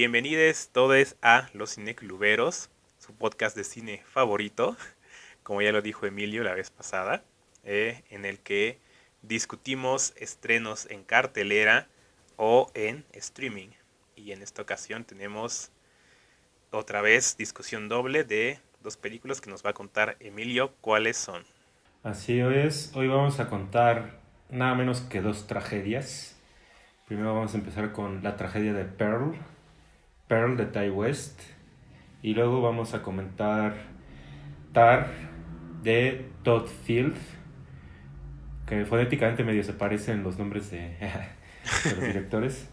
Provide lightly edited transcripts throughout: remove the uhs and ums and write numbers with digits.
Bienvenidos todos a Los Cinecluberos, su podcast de cine favorito, como ya lo dijo Emilio la vez pasada, en el que discutimos estrenos en cartelera o en streaming. Y en esta ocasión tenemos otra vez discusión doble de dos películas que nos va a contar Emilio cuáles son. Así es, hoy vamos a contar nada menos que dos tragedias. Primero vamos a empezar con la tragedia de Pearl de Ty West, y luego vamos a comentar Tar de Todd Field, que fonéticamente medio se parecen los nombres de los directores.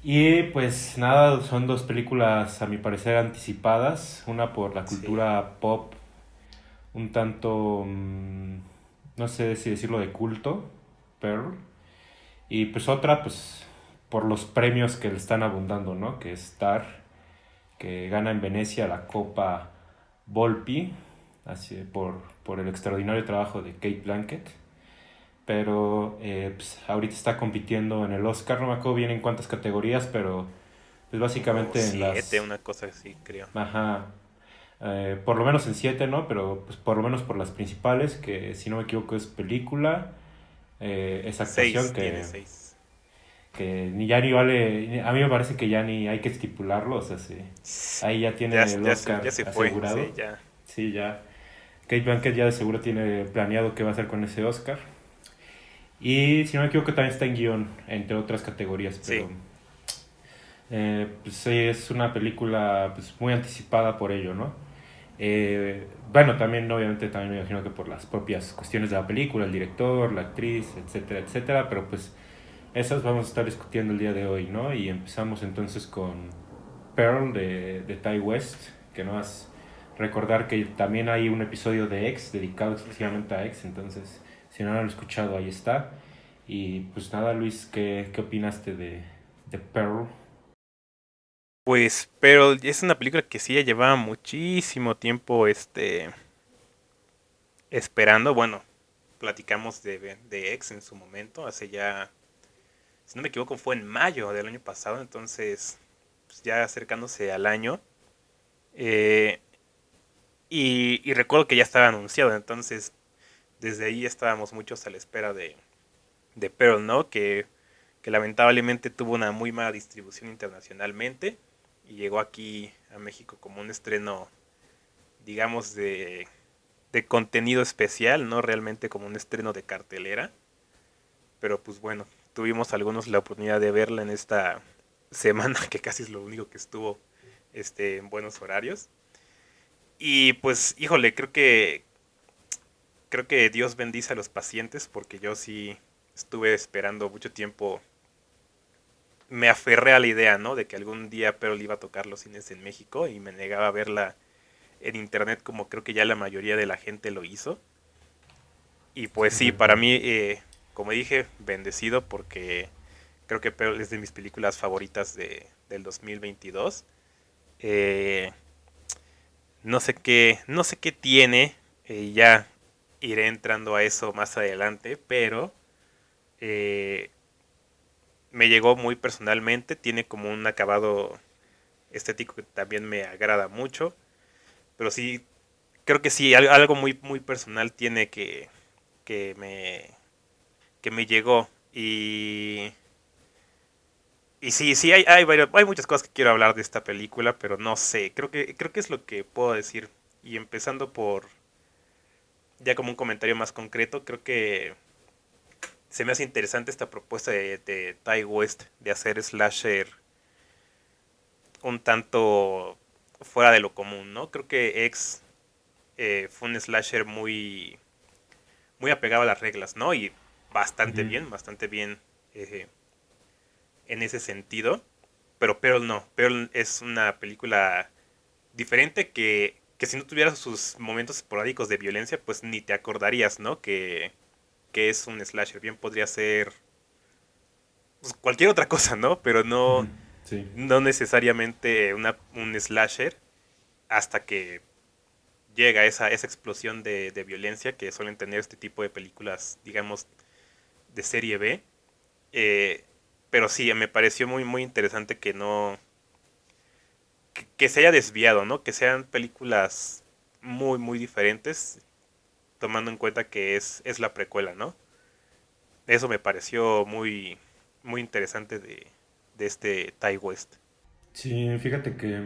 Y pues nada, son dos películas a mi parecer anticipadas, una por la Sí, cultura pop un tanto, no sé si decirlo de culto, Pearl. Y pues otra, pues por los premios que le están abundando, ¿no? Que es Star, que gana en Venecia la Copa Volpi, así, por el extraordinario trabajo de Kate Blanchett. Pero pues, ahorita está compitiendo en el Oscar, no me acuerdo bien en cuántas categorías, pero pues como básicamente en siete, las... una cosa así creo. Ajá, por lo menos en siete, ¿no? Pero pues por lo menos por las principales, que si no me equivoco es película, es actuación, Seis, tiene seis. que ni ya ni vale, a mí me parece que ya ni hay que estipularlo, o sea, sí, ahí ya Ya, tiene el ya Oscar se fue, sí, asegurado, ya. sí, ya. Kate Blanchett ya de seguro tiene planeado qué va a hacer con ese Oscar. Y si no me equivoco también está en guión, entre otras categorías, Sí, pero pues sí, es una película pues, muy anticipada por ello, ¿no? Bueno, también obviamente también me imagino que por las propias cuestiones de la película, el director, la actriz, etcétera, etcétera, pero pues esas vamos a estar discutiendo el día de hoy, ¿no? Y empezamos entonces con Pearl de Ty West, que no es recordar que también hay un episodio de X dedicado ujú. exclusivamente a X, entonces si no lo han escuchado ahí está. Y pues nada, Luis, ¿qué opinaste de Pearl? Pues, pero es una película que sí ya llevaba muchísimo tiempo, esperando. Bueno, platicamos de X en su momento, hace ya, si no me equivoco, fue en mayo del año pasado, entonces, pues ya acercándose al año. Eh, y recuerdo que ya estaba anunciado, entonces, desde ahí estábamos muchos a la espera de Pearl, ¿no? Que lamentablemente tuvo una muy mala distribución internacionalmente y llegó aquí a México como un estreno, digamos, de contenido especial, no realmente como un estreno de cartelera. Pero pues bueno, tuvimos algunos la oportunidad de verla en esta semana, que casi es lo único que estuvo en buenos horarios. Y pues, híjole, creo que Dios bendice a los pacientes, porque yo sí estuve esperando mucho tiempo. Me aferré a la idea, ¿no? De que algún día Pearl iba a tocar los cines en México y me negaba a verla en internet, como creo que ya la mayoría de la gente lo hizo. Y pues sí, Correcto. para mí, como dije, bendecido, porque creo que Pearl es de mis películas favoritas del 2022. Eh, no sé qué tiene, ya iré entrando a eso más adelante, pero eh, me llegó muy personalmente, tiene como un acabado estético que también me agrada mucho, pero sí, creo que sí, algo muy, muy personal tiene que me, que me llegó. Y sí, sí, hay muchas cosas que quiero hablar de esta película, pero no sé, creo que es lo que puedo decir. Y empezando por, ya como un comentario más concreto, creo que se me hace interesante esta propuesta de Ty West de hacer slasher un tanto fuera de lo común, ¿no? Creo que X fue un slasher muy, muy apegado a las reglas, ¿no? Y Ujú. bastante bien eh, en ese sentido. Pero Pearl no. Pearl es una película diferente que si no tuviera sus momentos esporádicos de violencia, pues ni te acordarías, ¿no? Que es un slasher. Bien podría ser pues, cualquier otra cosa, ¿no? Pero Ujú. no, Sí. no necesariamente un slasher hasta que llega esa explosión de violencia que suelen tener este tipo de películas, digamos, de serie B. Eh, pero sí, me pareció muy, muy interesante que no, que se haya desviado, ¿no? Que sean películas muy, muy diferentes, tomando en cuenta que es la precuela, ¿no? Eso me pareció muy, muy interesante de este Ty West. Sí, fíjate que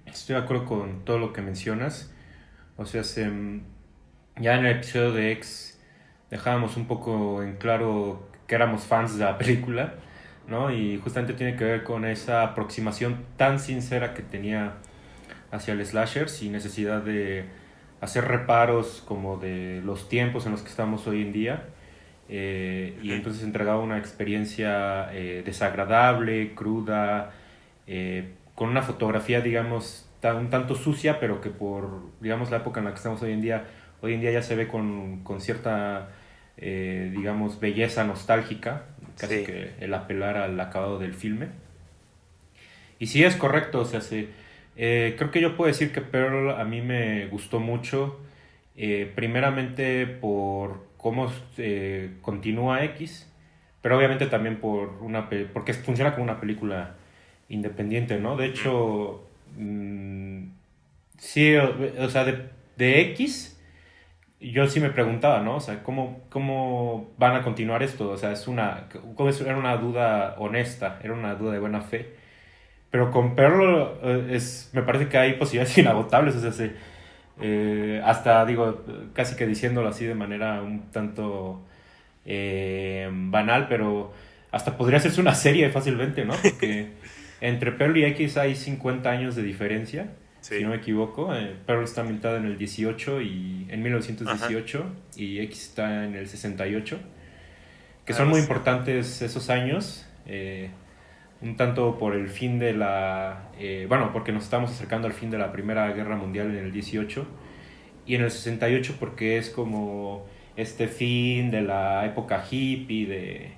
estoy de acuerdo con todo lo que mencionas. O sea, ya en el episodio de X dejábamos un poco en claro que éramos fans de la película, ¿no? Y justamente tiene que ver con esa aproximación tan sincera que tenía hacia el slasher sin necesidad de hacer reparos como de los tiempos en los que estamos hoy en día. Y Ujú. entonces entregaba una experiencia desagradable, cruda, con una fotografía, digamos, un tanto sucia, pero que por, digamos, la época en la que estamos hoy en día ya se ve con cierta, digamos, belleza nostálgica, casi Sí. que el apelar al acabado del filme. Y sí es correcto, o sea, creo que yo puedo decir que Pearl a mí me gustó mucho, primeramente por cómo continúa X, pero obviamente también porque funciona como una película independiente, ¿no? De Ujú. hecho, sí, o sea, de X, yo sí me preguntaba, ¿no? O sea, ¿cómo van a continuar esto? O sea, era una duda honesta, era una duda de buena fe. Pero con Perlo me parece que hay posibilidades inagotables, o sea, hasta digo, casi que diciéndolo así de manera un tanto banal, pero hasta podría hacerse una serie fácilmente, ¿no? Porque entre Pearl y X hay 50 años de diferencia, si no Sí. me equivoco. Pearl está ambientada en el 18 y en Ajá. 1918 y X está en el 68, que son Algo muy así. importantes esos años. Un tanto por el fin de bueno, porque nos estamos acercando al fin de la Primera Guerra Mundial en el 18 y en el 68 porque es como este fin de la época hippie, de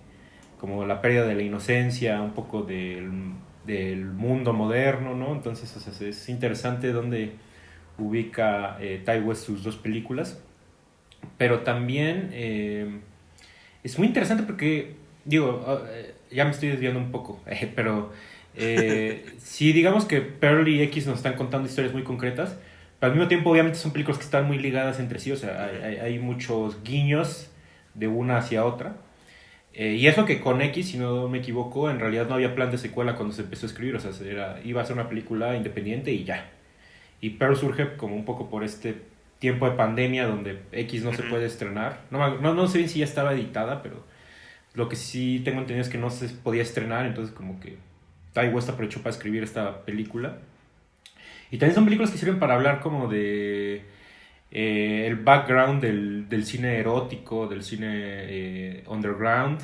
como la pérdida de la inocencia, un poco del mundo moderno, ¿no? Entonces, o sea, es interesante dónde ubica Ty West sus dos películas, pero también es muy interesante porque, digo, ya me estoy desviando un poco, pero si digamos que Pearl y X nos están contando historias muy concretas, pero al mismo tiempo obviamente son películas que están muy ligadas entre sí, o sea, Ujú. hay muchos guiños de una hacia otra. Y eso que con X, si no me equivoco, en realidad no había plan de secuela cuando se empezó a escribir, o sea, iba a ser una película independiente y ya. Y Pearl surge como un poco por este tiempo de pandemia donde X no se Ujú. puede estrenar. No sé bien si ya estaba editada, pero lo que sí tengo entendido es que no se podía estrenar, entonces como que Ty West aprovechó para escribir esta película. Y también son películas que sirven para hablar como de el background del cine erótico, del cine underground.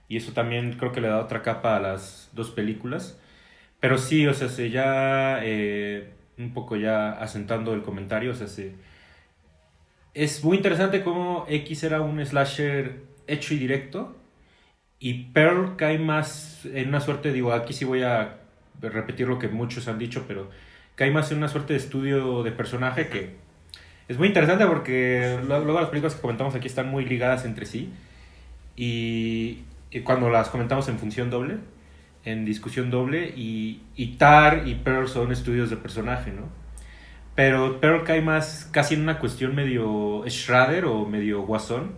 Y eso también creo que le da otra capa a las dos películas. Pero sí, o sea, un poco ya asentando el comentario, o sea, es muy interesante cómo X era un slasher hecho y directo y Pearl cae más en una suerte, digo, aquí sí voy a repetir lo que muchos han dicho, pero cae más en una suerte de estudio de personaje Ujú. que es muy interesante porque luego las películas que comentamos aquí están muy ligadas entre sí y cuando las comentamos en función doble, en discusión doble, y Tar y Pearl son estudios de personaje, ¿no? Pero Pearl cae más casi en una cuestión medio Schrader o medio Guasón,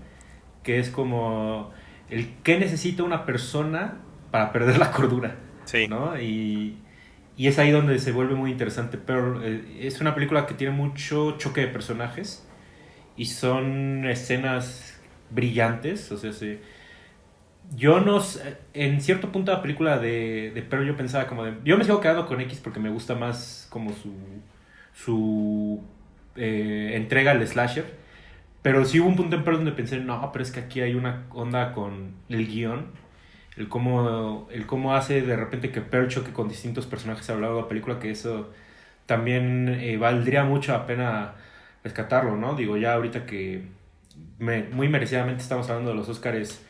que es como el qué necesita una persona para perder la cordura, Sí. ¿no? Y es ahí donde se vuelve muy interesante. Pero es una película que tiene mucho choque de personajes y son escenas brillantes. O sea, yo no sé, en cierto punto de la película de Pearl yo pensaba como de... Yo me sigo quedando con X porque me gusta más como su entrega al slasher. Pero sí hubo un punto en Pearl donde pensé, no, pero es que aquí hay una onda con el guión, el cómo hace de repente que Pearl choque con distintos personajes a lo largo de la película, que eso también valdría mucho la pena rescatarlo, ¿no? Digo, ya ahorita que muy merecidamente estamos hablando de los Oscars,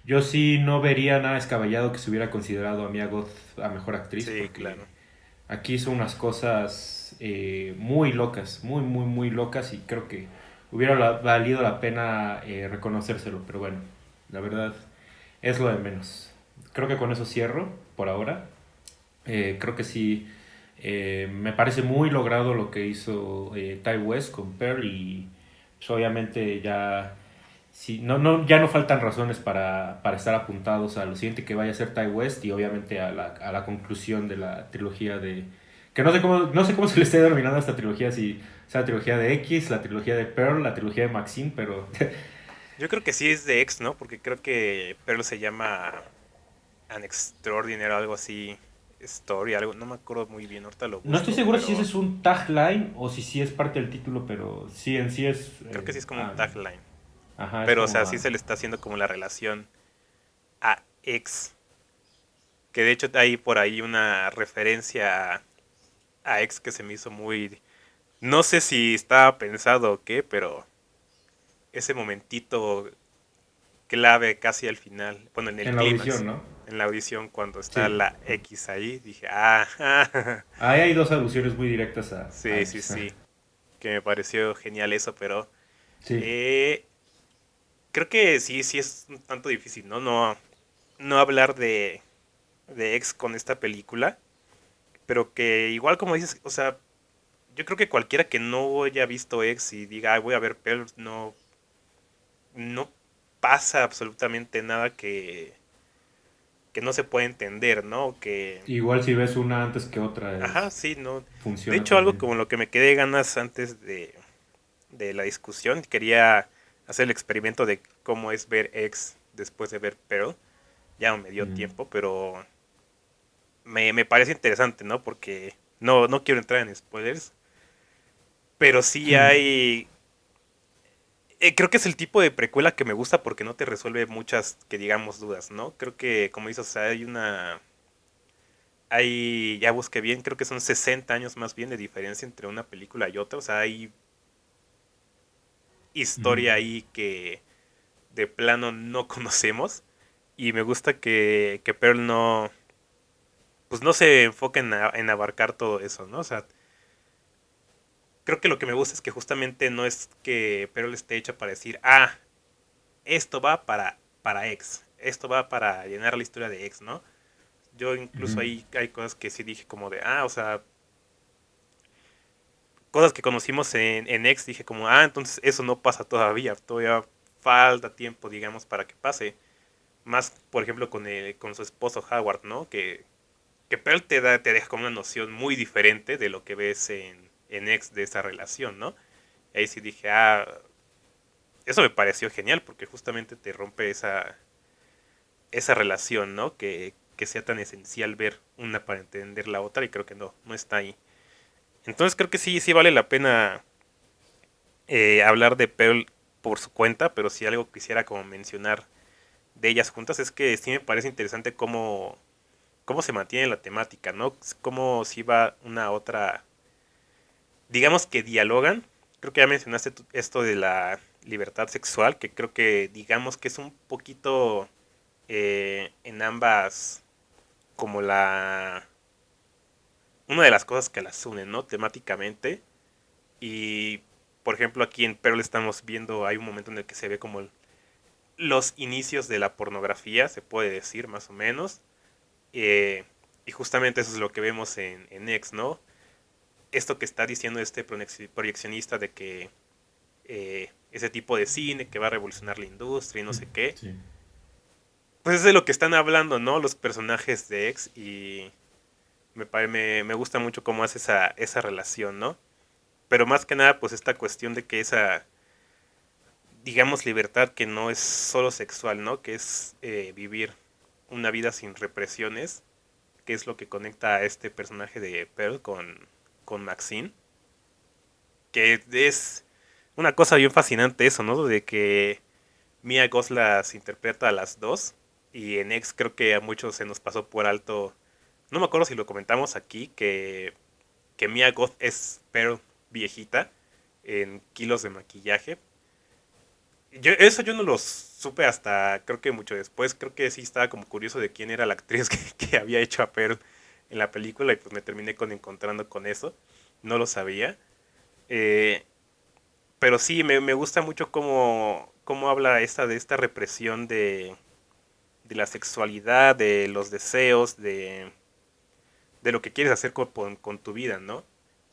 yo sí no vería nada descabellado que se hubiera considerado a Mia Goth a mejor actriz, Sí, porque claro. aquí hizo unas cosas muy locas, muy, muy, muy locas y creo que hubiera valido la pena reconocérselo, pero bueno, la verdad es lo de menos. Creo que con eso cierro por ahora. Creo que sí, Me parece muy logrado lo que hizo Ty West con Pearl y pues, obviamente ya, sí, ya no faltan razones para estar apuntados a lo siguiente que vaya a ser Ty West y obviamente a la conclusión de la trilogía de... Que no sé cómo se le está denominando a esta trilogía, si sea la trilogía de X, la trilogía de Pearl, la trilogía de Maxine, pero Yo creo que sí es de X, ¿no? Porque creo que Pearl se llama An Extraordinary, algo así, Story, algo, no me acuerdo muy bien, ahorita lo no estoy busco, seguro si ese pero es un tagline o si sí es parte del título, pero sí, en sí es... creo que sí es como un tagline. ajá, es Pero, o sea, como... sí se le está haciendo como la relación a X, que de hecho hay por ahí una referencia a X que se me hizo muy... No sé si estaba pensado o qué, pero ese momentito clave casi al final, bueno, en el en la audición, clímax, ¿no? en la audición cuando está Sí. la X ahí, dije, ah, Ahí hay dos alusiones muy directas a sí, sí, X. sí, que me pareció genial eso, pero Sí. eh, creo que sí, sí es un tanto difícil, ¿no? No hablar de X con esta película, pero que igual como dices, o sea, yo creo que cualquiera que no haya visto X y diga, "Ay, voy a ver Pearl", no pasa absolutamente nada que no se puede entender, ¿no? Que, Igual si ves una antes que otra, ajá, sí, no. De funciona hecho, algo también. como lo que me quedé ganas antes de la discusión, quería hacer el experimento de cómo es ver X después de ver Pearl. Ya no me dio Mm. tiempo, pero me parece interesante, ¿no? Porque no quiero entrar en spoilers, pero sí hay... creo que es el tipo de precuela que me gusta porque no te resuelve muchas, que digamos, dudas, ¿no? Creo que, como dices, o sea, hay una... ya busqué bien, creo que son 60 años más bien de diferencia entre una película y otra. O sea, hay Ujú. historia ahí que de plano no conocemos. Y me gusta que Pearl no, pues no se enfoque en abarcar todo eso, ¿no? O sea, creo que lo que me gusta es que justamente no es que Pearl esté hecha para decir, ah, esto va para X, esto va para llenar la historia de X, ¿no? Yo incluso Ujú. ahí hay cosas que sí dije como de, ah, o sea, cosas que conocimos en X, dije como, ah, entonces eso no pasa todavía falta tiempo, digamos, para que pase. Más, por ejemplo, con su esposo Howard, ¿no? Que Pearl te deja como una noción muy diferente de lo que ves en X de esa relación, ¿no? Y ahí sí dije, ah, eso me pareció genial porque justamente te rompe esa relación, ¿no? Que sea tan esencial ver una para entender la otra y creo que no está ahí. Entonces creo que sí, sí vale la pena hablar de Pearl por su cuenta, pero si algo quisiera como mencionar de ellas juntas es que sí me parece interesante cómo se mantiene la temática, ¿no? Cómo si va una a otra, digamos que dialogan. Creo que ya mencionaste esto de la libertad sexual, que creo que digamos que es un poquito en ambas como una de las cosas que las unen, ¿no? Temáticamente. Y por ejemplo aquí en Pearl estamos viendo, hay un momento en el que se ve como los inicios de la pornografía, se puede decir más o menos. Eh, y justamente eso es lo que vemos en X, ¿no? Esto que está diciendo este proyeccionista de que ese tipo de cine que va a revolucionar la industria y no sé qué, Sí. pues es de lo que están hablando, ¿no? Los personajes de X y me gusta mucho cómo hace esa relación, ¿no? Pero más que nada, pues esta cuestión de que esa, digamos, libertad que no es solo sexual, ¿no? Que es vivir una vida sin represiones, que es lo que conecta a este personaje de Pearl con Maxine, que es una cosa bien fascinante eso, ¿no? De que Mia Goth las interpreta a las dos y en X creo que a muchos se nos pasó por alto, no me acuerdo si lo comentamos aquí, que Mia Goth es Pearl viejita en kilos de maquillaje. Eso yo no lo supe hasta creo que mucho después. Creo que sí estaba como curioso de quién era la actriz que había hecho a Pearl en la película y pues me terminé encontrando con eso. No lo sabía. Eh, pero sí, me gusta mucho cómo habla de esta represión de la sexualidad, de los deseos, de lo que quieres hacer con tu vida, ¿no?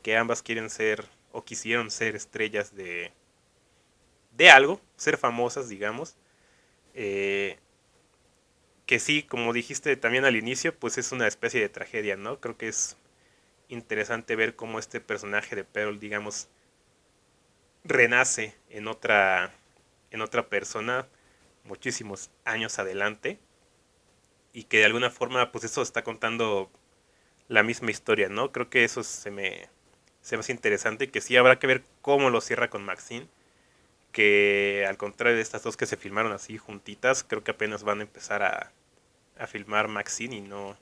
Que ambas quieren ser o quisieron ser estrellas de algo, ser famosas, digamos. Eh, que sí, como dijiste también al inicio, pues es una especie de tragedia, ¿no? Creo que es interesante ver cómo este personaje de Pearl, digamos, renace en otra persona muchísimos años adelante y que de alguna forma pues eso está contando la misma historia, ¿no? Creo que eso se me hace interesante y que sí habrá que ver cómo lo cierra con Maxine, que al contrario de estas dos que se filmaron así juntitas, creo que apenas van a empezar a filmar Maxine y no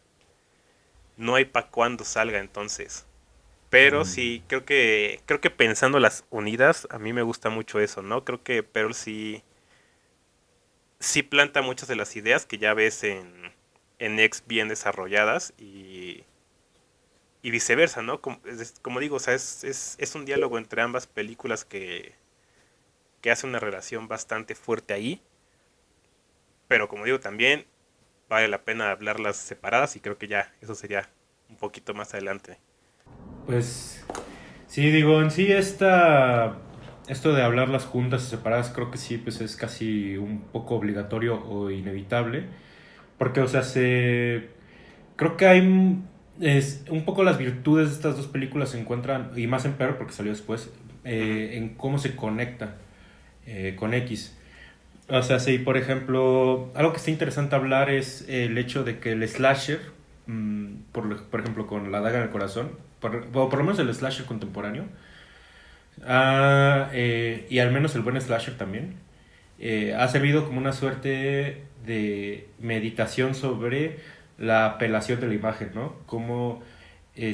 hay para cuándo salga entonces. Pero Mm, sí, creo que pensando las unidas, a mí me gusta mucho eso, ¿no? Creo que Pearl sí planta muchas de las ideas que ya ves en X bien desarrolladas y viceversa, ¿no? Como digo, o sea, es un diálogo entre ambas películas que hace una relación bastante fuerte ahí, pero como digo, también vale la pena hablarlas separadas y creo que ya eso sería un poquito más adelante. pues sí, digo, en sí esto de hablarlas juntas y separadas creo que sí, pues es casi un poco obligatorio o inevitable, porque, o sea, creo que un poco las virtudes de estas dos películas se encuentran, y más en Pearl porque salió después, Ujú. en cómo se conecta con X. O sea, sí, por ejemplo, algo que está interesante hablar es el hecho de que el slasher, por ejemplo, con La daga en el corazón, o por lo menos el slasher contemporáneo, y al menos el buen slasher también, ha servido como una suerte de meditación sobre la apelación de la imagen, ¿no? Como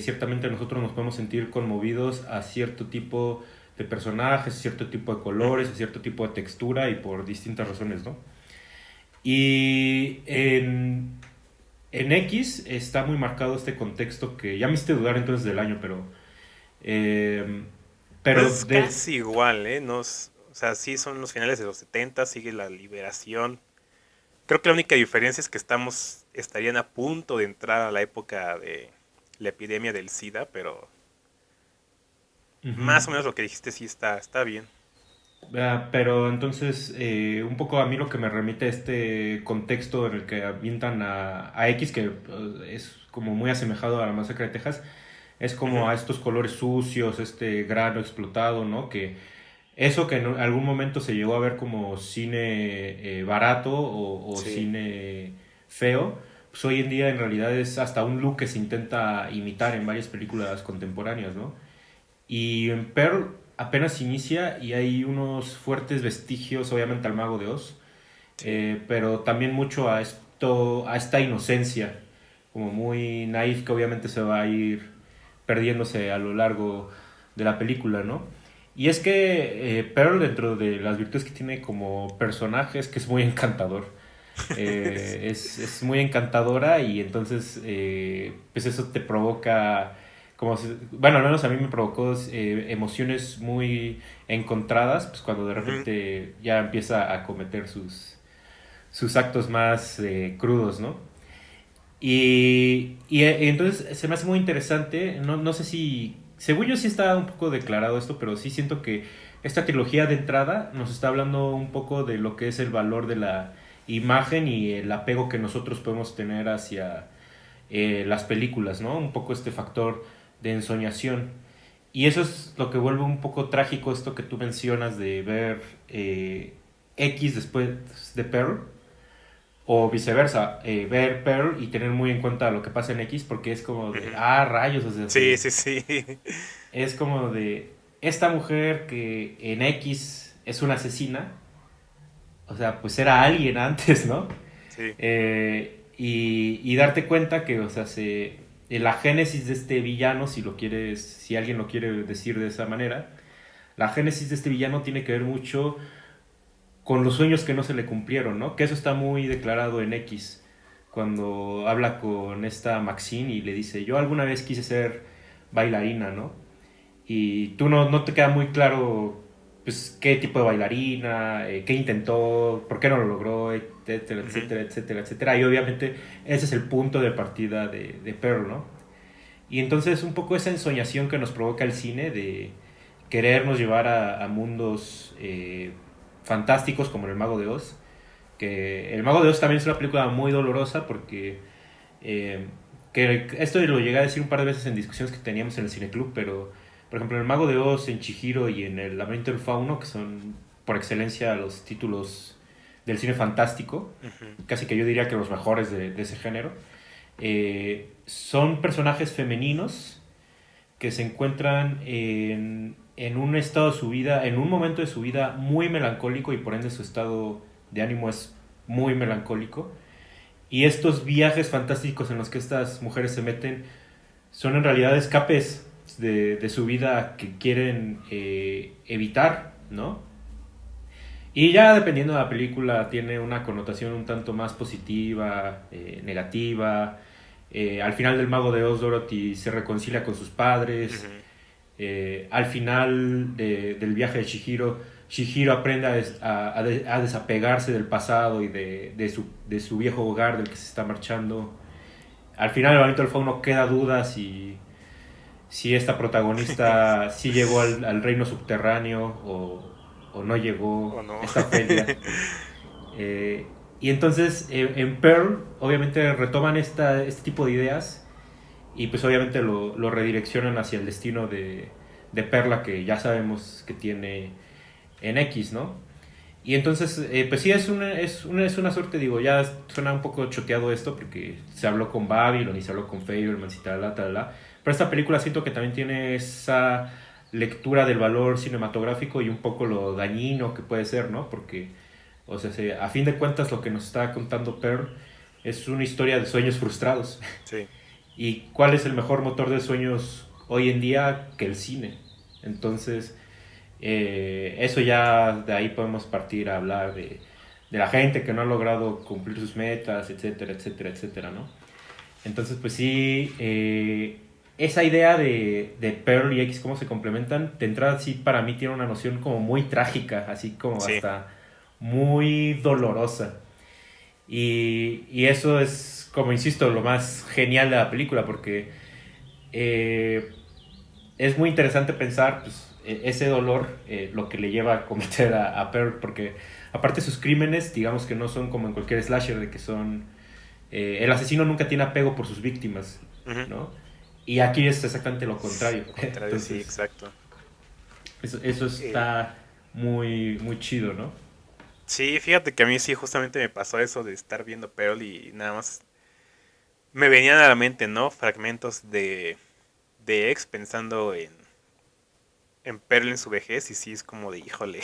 ciertamente nosotros nos podemos sentir conmovidos a cierto tipo de personajes, a cierto tipo de colores, Ujú. a cierto tipo de textura y por distintas razones, ¿no? Y en X está muy marcado este contexto que ya me hiciste dudar entonces del año, eh, Pues pero es casi igual, ¿eh? O sea, sí son los finales de los 70, sigue la liberación. Creo que la única diferencia es que estarían a punto de entrar a la época de la epidemia del SIDA, pero ujú. más o menos lo que dijiste sí está bien. Pero entonces, un poco a mí lo que me remite a este contexto en el que avientan a X, que es como muy asemejado a la masacre de Texas, es como Ujú. a estos colores sucios, este grano explotado, ¿no? Que eso que en algún momento se llegó a ver como cine barato o Sí. cine feo, pues hoy en día en realidad es hasta un look que se intenta imitar en varias películas contemporáneas, ¿no? Y en Pearl apenas inicia y hay unos fuertes vestigios, obviamente, al Mago de Oz, Sí. pero también mucho a esta inocencia, como muy naif, que obviamente se va a ir perdiéndose a lo largo de la película, ¿no? Y es que Pearl, dentro de las virtudes que tiene como personaje, es que es muy encantador. Es muy encantadora y entonces pues eso te provoca bueno, al menos a mí me provocó emociones muy encontradas, pues cuando de Ujú. repente ya empieza a cometer sus actos más crudos, ¿no? Entonces se me hace muy interesante, no sé si, según yo sí está un poco declarado esto, pero sí siento que esta trilogía de entrada nos está hablando un poco de lo que es el valor de la imagen y el apego que nosotros podemos tener hacia las películas, ¿no? Un poco este factor de ensoñación. Y eso es lo que vuelve un poco trágico esto que tú mencionas de ver X después de Pearl, o viceversa, ver Pearl y tener muy en cuenta lo que pasa en X, porque es como de, Ujú. rayos, o sea, Sí, sí, sí. es como de esta mujer que en X es una asesina, o sea, pues era alguien antes, ¿no? Sí. Y darte cuenta que, o sea, la génesis de este villano, si alguien lo quiere decir de esa manera, la génesis de este villano tiene que ver mucho con los sueños que no se le cumplieron, ¿no? Que eso está muy declarado en X, cuando habla con esta Maxine y le dice, yo alguna vez quise ser bailarina, ¿no? Y tú no te queda muy claro, pues, qué tipo de bailarina, qué intentó, por qué no lo logró, etcétera, Ujú. etcétera, etcétera, etcétera. Y obviamente ese es el punto de partida de Pearl, ¿no? Y entonces un poco esa ensoñación que nos provoca el cine de querernos llevar a mundos fantásticos como El Mago de Oz, que El Mago de Oz también es una película muy dolorosa porque eh, que esto lo llegué a decir un par de veces en discusiones que teníamos en el cineclub, pero por ejemplo en El Mago de Oz, en Chihiro y en El Laberinto del Fauno, que son por excelencia los títulos del cine fantástico, Ujú. casi que yo diría que los mejores de ese género, son personajes femeninos que se encuentran en un estado de su vida, en un momento de su vida muy melancólico y por ende su estado de ánimo es muy melancólico. Y estos viajes fantásticos en los que estas mujeres se meten son en realidad escapes de su vida que quieren evitar, ¿no? Y ya dependiendo de la película tiene una connotación un tanto más positiva, negativa. Al final del Mago de Oz, Dorothy se reconcilia con sus padres. Ujú. Al final del viaje de Shihiro, Shihiro aprende a desapegarse del pasado y de su viejo hogar del que se está marchando. Al final del laberinto del fauno queda duda si esta protagonista sí llegó al reino subterráneo o no ¿O llegó, no? esta Ofelia. Eh, y entonces en Pearl obviamente retoman este tipo de ideas y pues obviamente lo redireccionan hacia el destino de Perla que ya sabemos que tiene en X, ¿no? Y entonces, pues sí, es una suerte, digo, ya suena un poco choteado esto porque se habló con Babylon y se habló con Fableman y tal. Pero esta película siento que también tiene esa lectura del valor cinematográfico y un poco lo dañino que puede ser, ¿no? Porque, o sea, a fin de cuentas lo que nos está contando Pearl es una historia de sueños frustrados. Sí, ¿Y cuál es el mejor motor de sueños hoy en día que el cine? Entonces, eso ya de ahí podemos partir a hablar de la gente que no ha logrado cumplir sus metas, etcétera, etcétera, etcétera, ¿no? Entonces, pues sí, esa idea de Pearl y X, cómo se complementan, de entrada sí para mí tiene una noción como muy trágica, así como sí. hasta muy dolorosa. Y eso es, como insisto, lo más genial de la película, porque eh, es muy interesante pensar pues, ese dolor, lo que le lleva a cometer a Pearl, porque aparte sus crímenes, digamos que no son como en cualquier slasher, de que son... el asesino nunca tiene apego por sus víctimas, Ujú. ¿no? Y aquí es exactamente lo contrario. Lo contrario, sí, Entonces, exacto. eso Eh, está muy, muy chido, ¿no? sí, fíjate que a mí sí justamente me pasó eso de estar viendo Pearl y nada más me venían a la mente, ¿no? Fragmentos de ex pensando en Pearl en su vejez y sí es como de, híjole,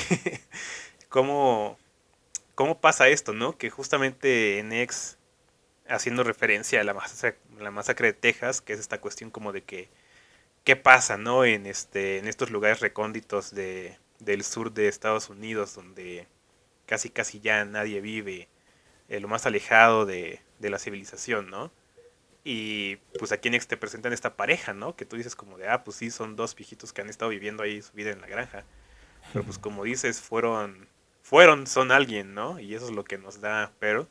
¿cómo, cómo pasa esto, ¿no? Que justamente en ex, haciendo referencia a la masacre de Texas, que es esta cuestión como de que, ¿qué pasa, ¿no? En estos lugares recónditos del sur de Estados Unidos donde casi casi ya nadie vive, lo más alejado de la civilización, ¿no? Y pues aquí en Ex te presentan esta pareja, ¿no? Que tú dices como de, ah, pues sí, son dos viejitos que han estado viviendo ahí su vida en la granja. Pero pues como dices, son alguien, ¿no? Y eso es lo que nos da Pearl,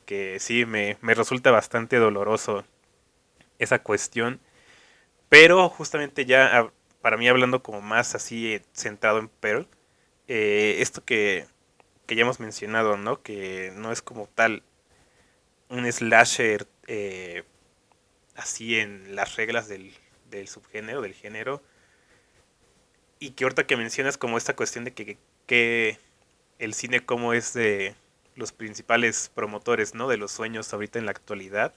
que sí, me resulta bastante doloroso esa cuestión. Pero justamente ya, para mí hablando como más así centrado en Pearl, esto que ya hemos mencionado, ¿no? Que no es como tal un slasher así en las reglas del subgénero, del género. Y que ahorita que mencionas como esta cuestión de que el cine como es de los principales promotores, ¿no? De los sueños ahorita en la actualidad.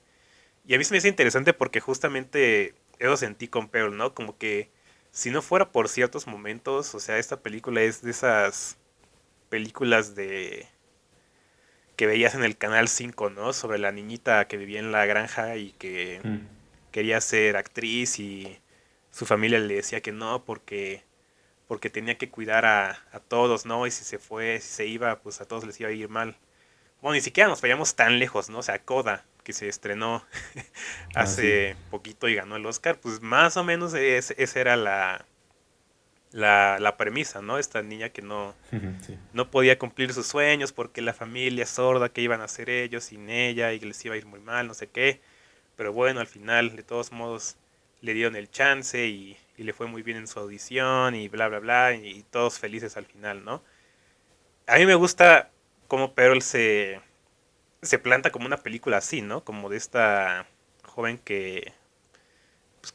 Y a mí se me hace interesante porque justamente eso sentí con Pearl, ¿no? Como que si no fuera por ciertos momentos, o sea, esta película es de esas películas de que veías en el canal 5, ¿no? Sobre la niñita que vivía en la granja y que Mm. quería ser actriz y su familia le decía que no porque tenía que cuidar a todos, ¿no? Y si se fue, si se iba, pues a todos les iba a ir mal. Bueno, ni siquiera nos vayamos tan lejos, ¿no? O sea, Coda, que se estrenó Ah, sí. hace poquito y ganó el Oscar, pues más o menos esa era la premisa, ¿no? Esta niña que Sí. no podía cumplir sus sueños porque la familia es sorda, que iban a hacer ellos sin ella y que les iba a ir muy mal, no sé qué. Pero bueno, al final, de todos modos, le dieron el chance y le fue muy bien en su audición y bla, bla, bla, y todos felices al final, ¿no? A mí me gusta cómo Pearl se planta como una película así, ¿no? Como de esta joven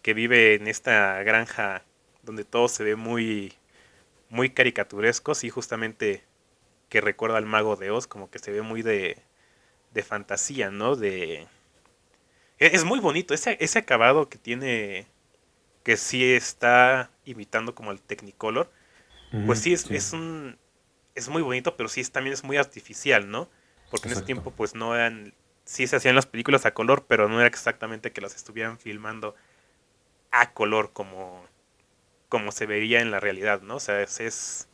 que vive en esta granja donde todo se ve muy, muy caricaturescos y justamente que recuerda al mago de Oz, como que se ve muy de fantasía, ¿no? Es muy bonito, ese acabado que tiene, que sí está imitando como el Technicolor, pues Ujú, sí sí, es muy bonito, pero sí también es muy artificial, ¿no? Porque en ese exacto. tiempo pues no eran, sí se hacían las películas a color, pero no era exactamente que las estuvieran filmando a color como se vería en la realidad, ¿no? O sea, es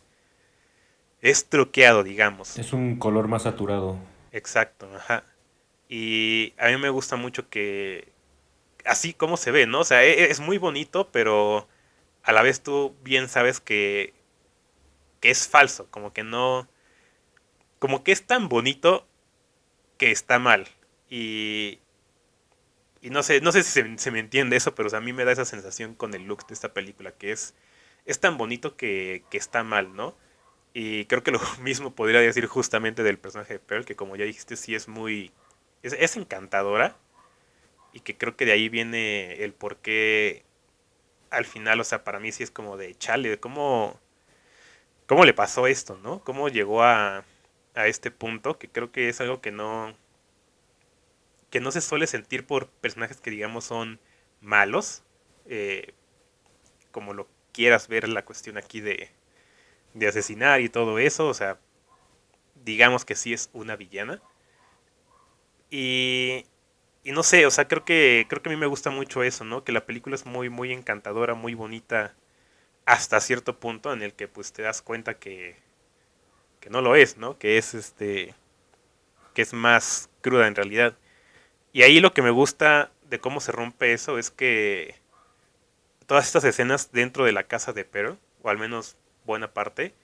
truqueado, digamos. Es un color más saturado. Exacto, ajá. Y a mí me gusta mucho que así como se ve, ¿no? O sea, es muy bonito, pero a la vez tú bien sabes que es falso, como que no, como que es tan bonito que está mal. Y, y no sé si se me entiende eso, pero o sea, a mí me da esa sensación con el look de esta película, que es tan bonito que está mal, ¿no? Y creo que lo mismo podría decir justamente del personaje de Pearl, que como ya dijiste, sí es muy, es encantadora, y que creo que de ahí viene el por qué al final, o sea, para mí sí es como de chale, ¿cómo le pasó esto, no? ¿Cómo llegó a este punto? Que creo que es algo que no se suele sentir por personajes que digamos son malos, eh, como lo quieras ver la cuestión aquí de asesinar y todo eso, o sea, digamos que sí es una villana. Y, y no sé, o sea, creo que a mí me gusta mucho eso, ¿no? Que la película es muy, muy encantadora, muy bonita, hasta cierto punto en el que pues te das cuenta que no lo es, ¿no? Que es más cruda en realidad. Y ahí lo que me gusta de cómo se rompe eso es que todas estas escenas dentro de la casa de Pearl, o al menos buena parte,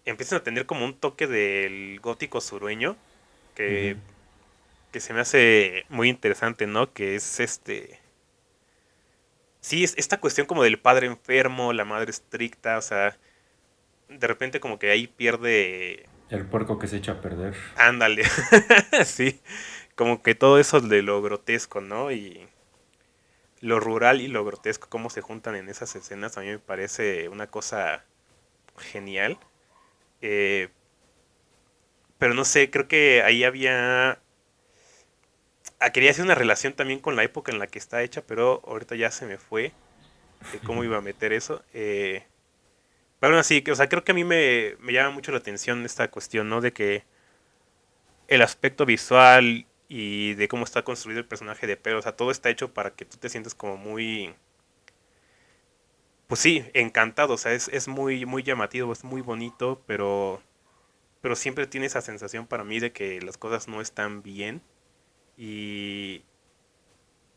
empiezan a tener como un toque del gótico sureño Ujú. que, que se me hace muy interesante, ¿no? Que es sí, es esta cuestión como del padre enfermo, la madre estricta, o sea, de repente como que ahí pierde, El puerco que se echa a perder. ándale, sí, como que todo eso de lo grotesco, ¿no? Y lo rural y lo grotesco, cómo se juntan en esas escenas, a mí me parece una cosa genial. Eh, pero no sé, creo que ahí quería hacer una relación también con la época en la que está hecha, pero ahorita ya se me fue de cómo iba a meter eso. Pero aún así, o sea, creo que a mí me llama mucho la atención esta cuestión, ¿no? De que el aspecto visual y de cómo está construido el personaje de Pedro, o sea, todo está hecho para que tú te sientas como muy, pues sí, encantado, o sea, es muy, muy llamativo, es muy bonito, pero siempre tiene esa sensación para mí de que las cosas no están bien y,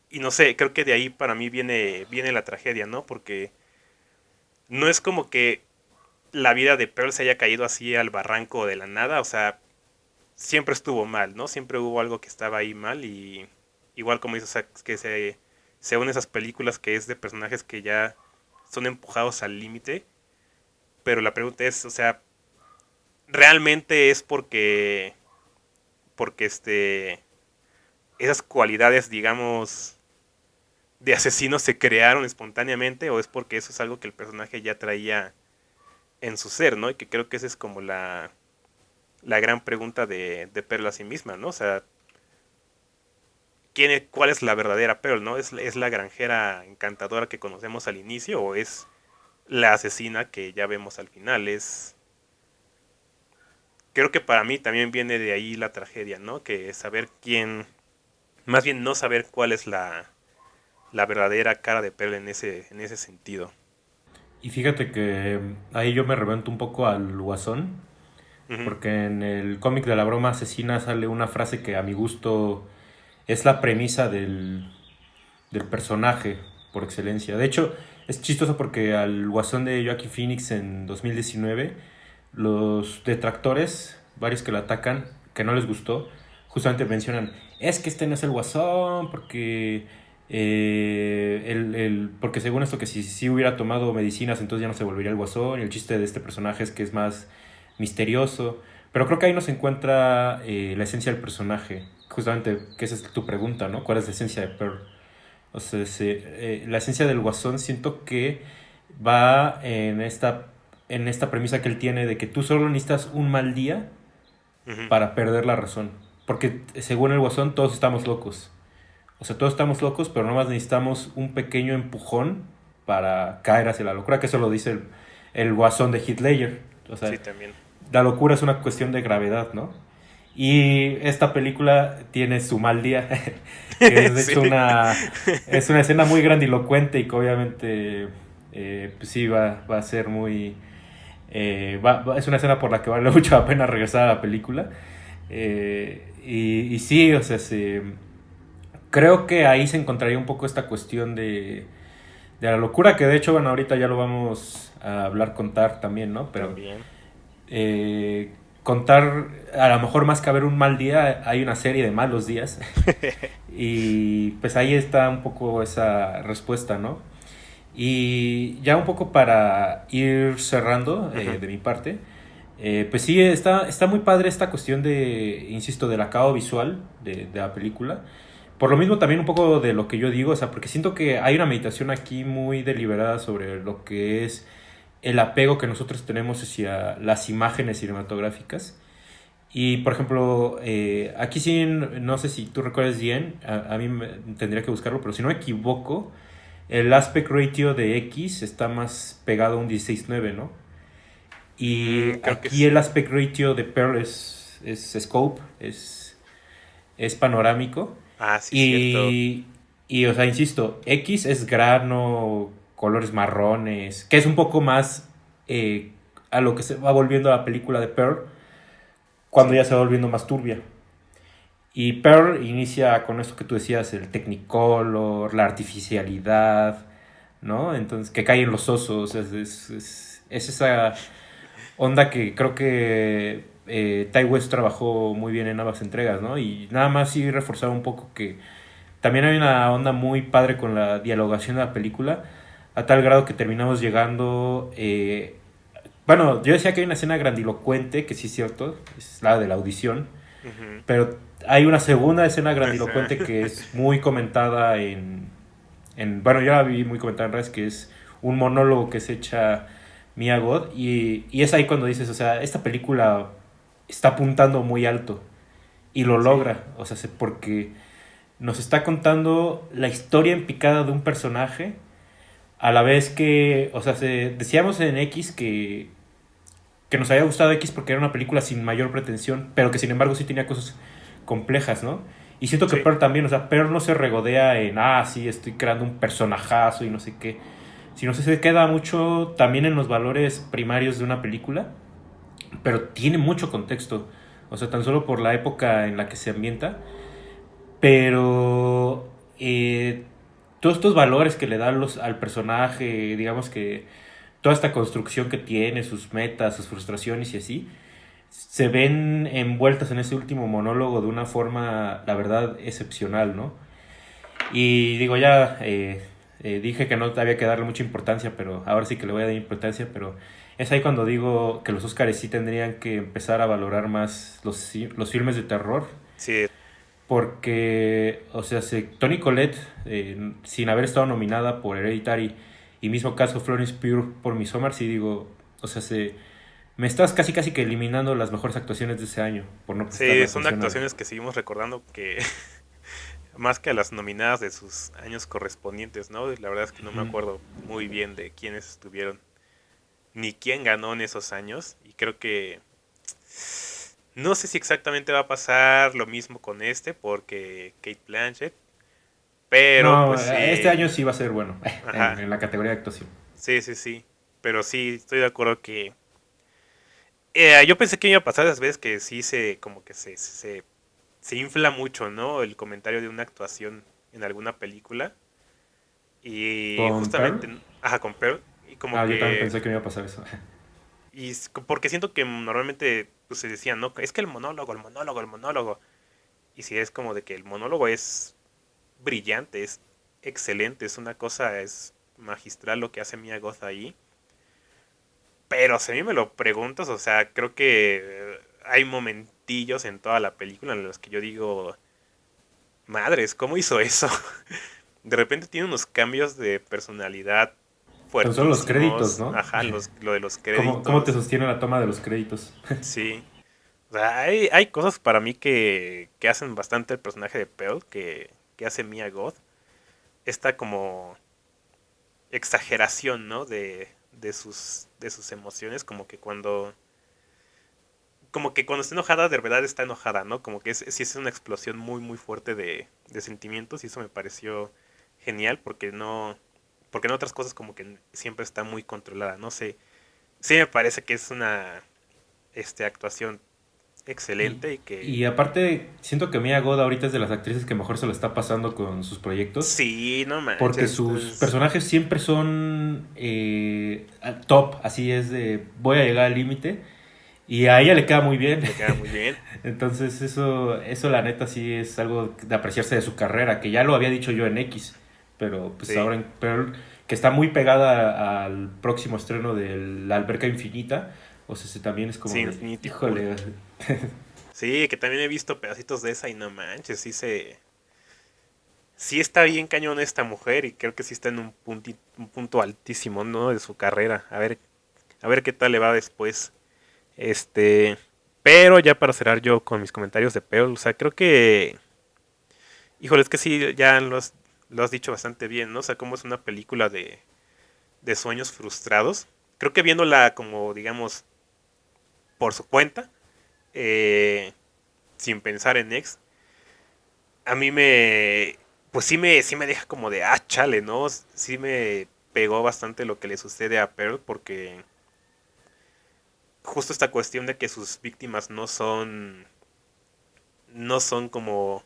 y no sé, creo que de ahí para mí viene la tragedia, ¿no? Porque no es como que la vida de Pearl se haya caído así al barranco de la nada, o sea, siempre estuvo mal, ¿no? Siempre hubo algo que estaba ahí mal y igual como dices, o sea, que se unen esas películas que es de personajes que ya son empujados al límite, pero la pregunta es, o sea, ¿realmente es porque esas cualidades, digamos, de asesino se crearon espontáneamente o es porque eso es algo que el personaje ya traía en su ser, ¿no? Y que creo que esa es como la gran pregunta de Pearl a sí misma, ¿no? O sea, ¿cuál es la verdadera Pearl, no? ¿Es la granjera encantadora que conocemos al inicio o es la asesina que ya vemos al final? Creo que para mí también viene de ahí la tragedia, ¿no? Que saber más bien no saber cuál es la verdadera cara de Pearl en ese sentido. Y fíjate que ahí yo me remonto un poco al Guasón, Ujú, porque en el cómic de la broma asesina sale una frase que a mi gusto es la premisa del personaje por excelencia. De hecho, es chistoso porque al Guasón de Joaquin Phoenix en 2019, los detractores, varios que lo atacan, que no les gustó, justamente mencionan, es que este no es el Guasón porque Porque según esto que si hubiera tomado medicinas entonces ya no se volvería el Guasón, y el chiste de este personaje es que es más misterioso, pero creo que ahí nos encuentra la esencia del personaje, justamente, que esa es tu pregunta, ¿no? ¿Cuál es la esencia de Pearl? O sea, la esencia del Guasón siento que va en esta premisa que él tiene de que tú solo necesitas un mal día Ujú. para perder la razón, porque según el Guasón todos estamos locos. O sea, todos estamos locos, pero nomás necesitamos un pequeño empujón para caer hacia la locura, que eso lo dice el Guasón de Heath Ledger. O sea, Sí, también. la locura es una cuestión de gravedad, ¿no? Y esta película tiene su mal día, que es de Sí. hecho es una escena muy grandilocuente y que obviamente pues sí va a ser muy... es una escena por la que vale mucho la pena regresar a la película. Y sí, o sea, creo que ahí se encontraría un poco esta cuestión de la locura, que de hecho, bueno, ahorita ya lo vamos a hablar, contar también, ¿no? Pero También. eh, contar, a lo mejor más que haber un mal día, hay una serie de malos días. Y pues ahí está un poco esa respuesta, ¿no? Y ya un poco para ir cerrando Ujú. de mi parte, pues sí, está muy padre esta cuestión de, insisto, del acabado visual de la película. Por lo mismo también un poco de lo que yo digo, o sea, porque siento que hay una meditación aquí muy deliberada sobre lo que es el apego que nosotros tenemos hacia las imágenes cinematográficas. Y por ejemplo, aquí sí, no sé si tú recuerdas bien, a mí tendría que buscarlo, pero si no me equivoco, el aspect ratio de X está más pegado a un 16:9, ¿no? Y Creo que aquí el sí. aspect ratio de Pearl es scope, es panorámico. Ah, sí, cierto. Y, o sea, insisto, X es grano, colores marrones, que es un poco más a lo que se va volviendo la película de Pearl, cuando Sí. ya se va volviendo más turbia. Y Pearl inicia con esto que tú decías, el Technicolor, la artificialidad, ¿no? Entonces, que caen los osos, es esa onda que creo que Ty West trabajó muy bien en ambas entregas, ¿no? Y nada más sí reforzar un poco que también hay una onda muy padre con la dialogación de la película, a tal grado que terminamos llegando... bueno, yo decía que hay una escena grandilocuente, que sí es cierto, es la de la audición, Ujú. pero hay una segunda escena O sea, grandilocuente que es muy comentada bueno, yo la vi muy comentada en redes, que es un monólogo que se echa Mia Goth, y es ahí cuando dices, o sea, esta película está apuntando muy alto y lo sí. logra, o sea, porque nos está contando la historia en picada de un personaje, a la vez que, o sea, decíamos en X que nos había gustado X porque era una película sin mayor pretensión, pero que sin embargo sí tenía cosas complejas, ¿no? Y siento que Sí. Pearl también, o sea, Pearl no se regodea en, sí, estoy creando un personajazo y no sé qué, sino que se queda mucho también en los valores primarios de una película, pero tiene mucho contexto, o sea, tan solo por la época en la que se ambienta, pero todos estos valores que le dan al personaje, digamos que toda esta construcción que tiene, sus metas, sus frustraciones y así, se ven envueltas en ese último monólogo de una forma, la verdad, excepcional, ¿no? Y digo, ya dije que no había que darle mucha importancia, pero ahora sí que le voy a dar importancia, pero es ahí cuando digo que los Oscars sí tendrían que empezar a valorar más los filmes de terror, Sí. porque, o sea, Toni Collette, sin haber estado nominada por Hereditary, y mismo caso Florence Pugh por Midsommar, sí digo, o sea, me estás casi casi que eliminando las mejores actuaciones de ese año por no prestarle Sí, son atención al... actuaciones que seguimos recordando que más que a las nominadas de sus años correspondientes, ¿no? La verdad es que no me Ujú. acuerdo muy bien de quiénes estuvieron ni quién ganó en esos años y creo que no sé si exactamente va a pasar lo mismo con este porque Kate Blanchett, pero No, pues este sí, año sí va a ser bueno ajá, en la categoría de actuación. sí, sí, sí, pero sí estoy de acuerdo que yo pensé que iba a pasar las veces que sí se como que se infla mucho, ¿no? El comentario de una actuación en alguna película. Y ¿Con Pearl? justamente, ajá, con Pearl. Y como Yo también que. pensé que me iba a pasar eso. Porque siento que normalmente pues, se decía, ¿no? Es que el monólogo, el monólogo, el monólogo. Y si es como de que el monólogo es brillante, es excelente, es una cosa, es magistral lo que hace Mia Goth ahí. Pero si a mí me lo preguntas, o sea, creo que hay momentillos en toda la película en los que yo digo, madres, ¿cómo hizo eso? De repente tiene unos cambios de personalidad Tan solo los créditos, fuertísimos. ¿no? Ajá, lo de los ¿Cómo te créditos. sostiene la toma de los créditos? Sí. O sea, hay cosas para mí que hacen bastante el personaje de Pearl, que hace Mia Goth. Esta como exageración, ¿no? De sus emociones, como que cuando está enojada, de verdad está enojada, ¿no? Como que sí es una explosión muy, muy fuerte de sentimientos y eso me pareció genial porque en otras cosas como que siempre está muy controlada, no sé. Sí me parece que es una, actuación Y, excelente y que y aparte, siento que Mia Goth ahorita es de las actrices que mejor se lo está pasando con sus proyectos, sí, no porque manches, sus personajes siempre son top, así es de voy a llegar al límite, y a ella le queda muy bien. le queda muy bien. Entonces eso la neta sí es algo de apreciarse de su carrera, que ya lo había dicho yo en X, pero pues Sí, ahora en Pearl, que está muy pegada al próximo estreno de La Alberca Infinita, o sea, también es sí, como de, Infinity Pool. híjole, Sí, que también he visto pedacitos de esa y no manches, sí está bien cañón esta mujer y creo que sí está en un punto altísimo, ¿no? De su carrera. A ver qué tal le va después. Este, pero ya para cerrar yo con mis comentarios de Pearl, o sea, creo que, híjole, es que sí, ya lo has dicho bastante bien, ¿no? O sea, como es una película de sueños frustrados. Creo que viéndola como, digamos, por su cuenta, eh, sin pensar en ex, a mí pues sí me deja como de, chale, ¿no? Sí me pegó bastante lo que le sucede a Pearl porque justo esta cuestión de que sus víctimas no son como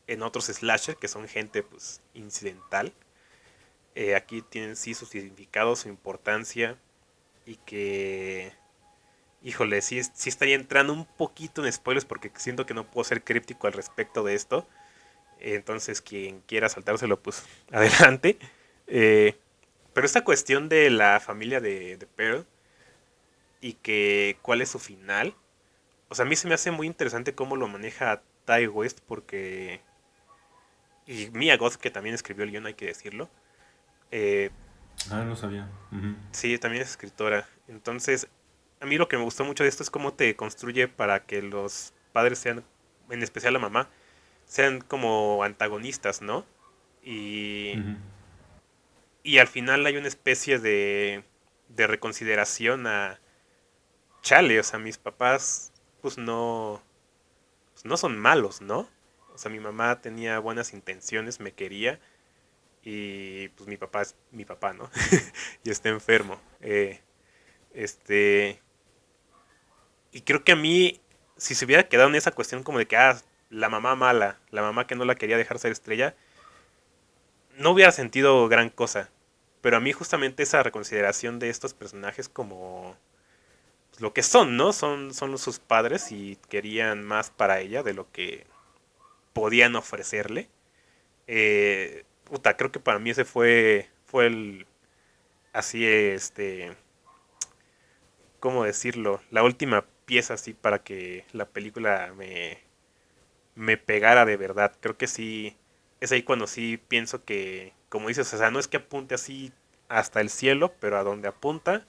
en otros slasher, que son gente pues incidental. Aquí tienen sí su significado, su importancia y que, híjole, sí estaría entrando un poquito en spoilers porque siento que no puedo ser críptico al respecto de esto. Entonces, quien quiera saltárselo, pues adelante. Eh, pero esta cuestión de la familia de Pearl y que cuál es su final, o sea, a mí se me hace muy interesante cómo lo maneja Ty West porque... Y Mia Goth, que también escribió el guión, hay que decirlo. Eh, ah, no sabía. Ujú. sí, también es escritora. Entonces, a mí lo que me gustó mucho de esto es cómo te construye para que los padres sean, en especial la mamá, sean como antagonistas, ¿no? Y Ujú. Y al final hay una especie de reconsideración a chale, o sea, mis papás pues no son malos, ¿no? O sea, mi mamá tenía buenas intenciones, me quería y pues mi papá es mi papá, ¿no? Y está enfermo. Este, y creo que a mí, si se hubiera quedado en esa cuestión como de que, la mamá mala, la mamá que no la quería dejar ser estrella, no hubiera sentido gran cosa. Pero a mí justamente esa reconsideración de estos personajes como pues, lo que son, ¿no? Son sus padres y querían más para ella de lo que podían ofrecerle. Creo que para mí ese fue el, así, ¿cómo decirlo? La última pieza así para que la película me pegara de verdad. Creo que sí, es ahí cuando sí pienso que, como dices, o sea, no es que apunte así hasta el cielo, pero a donde apunta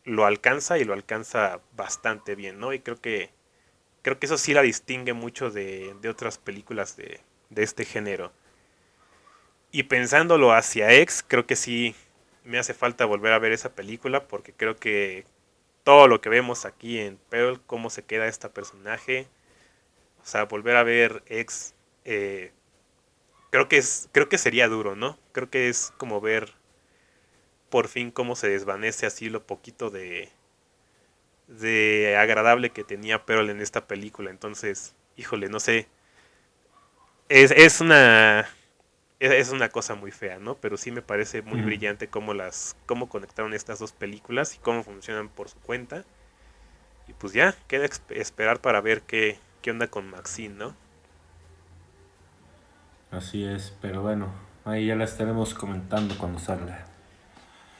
lo alcanza y lo alcanza bastante bien, ¿no? Y creo que eso sí la distingue mucho de otras películas de este género. Y pensándolo hacia X, creo que sí me hace falta volver a ver esa película porque creo que todo lo que vemos aquí en Pearl, cómo se queda esta personaje, o sea, volver a ver X, creo que sería duro, ¿no? Creo que es como ver por fin cómo se desvanece así lo poquito de agradable que tenía Pearl en esta película. Entonces, híjole, no sé, es una es una cosa muy fea, ¿no? Pero sí me parece muy Ujú. brillante cómo conectaron estas dos películas y cómo funcionan por su cuenta. Y pues ya, queda esperar para ver qué onda con Maxine, ¿no? Así es, pero bueno, Ahí ya la estaremos comentando cuando salga.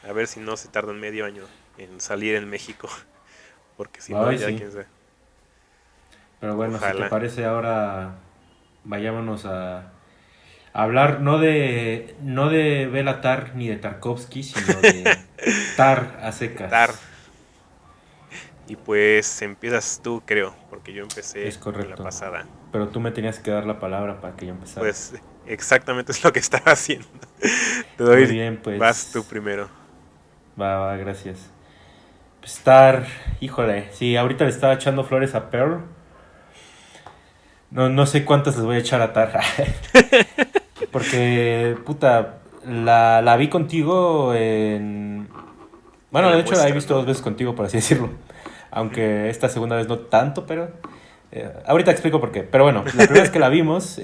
A ver si no se tardan medio año en salir en México. Porque si no, Ay, ya sí. quién sabe. Pero bueno, si te Ojalá. parece ahora vayámonos a hablar no de Bela Tar ni de Tarkovsky, sino de Tar a Estar. secas. Y pues empiezas tú, creo. Porque yo Es empecé en la correcto. pasada. Pero tú me tenías que dar la palabra para que yo empezara. Pues exactamente es lo que estaba haciendo. Te Muy doy. bien, Vas tú pues primero. va, gracias. Pues Tar, híjole, sí, ahorita le estaba echando flores a Pearl. No, no sé cuántas les voy a echar a Tar. Porque, puta, la vi contigo en... En Bueno, la de hecho la he muestra, visto ¿no? 2 veces contigo, por así decirlo. Ujú. Aunque esta segunda vez no tanto, pero... ahorita explico por qué. Pero bueno, la primera vez que la vimos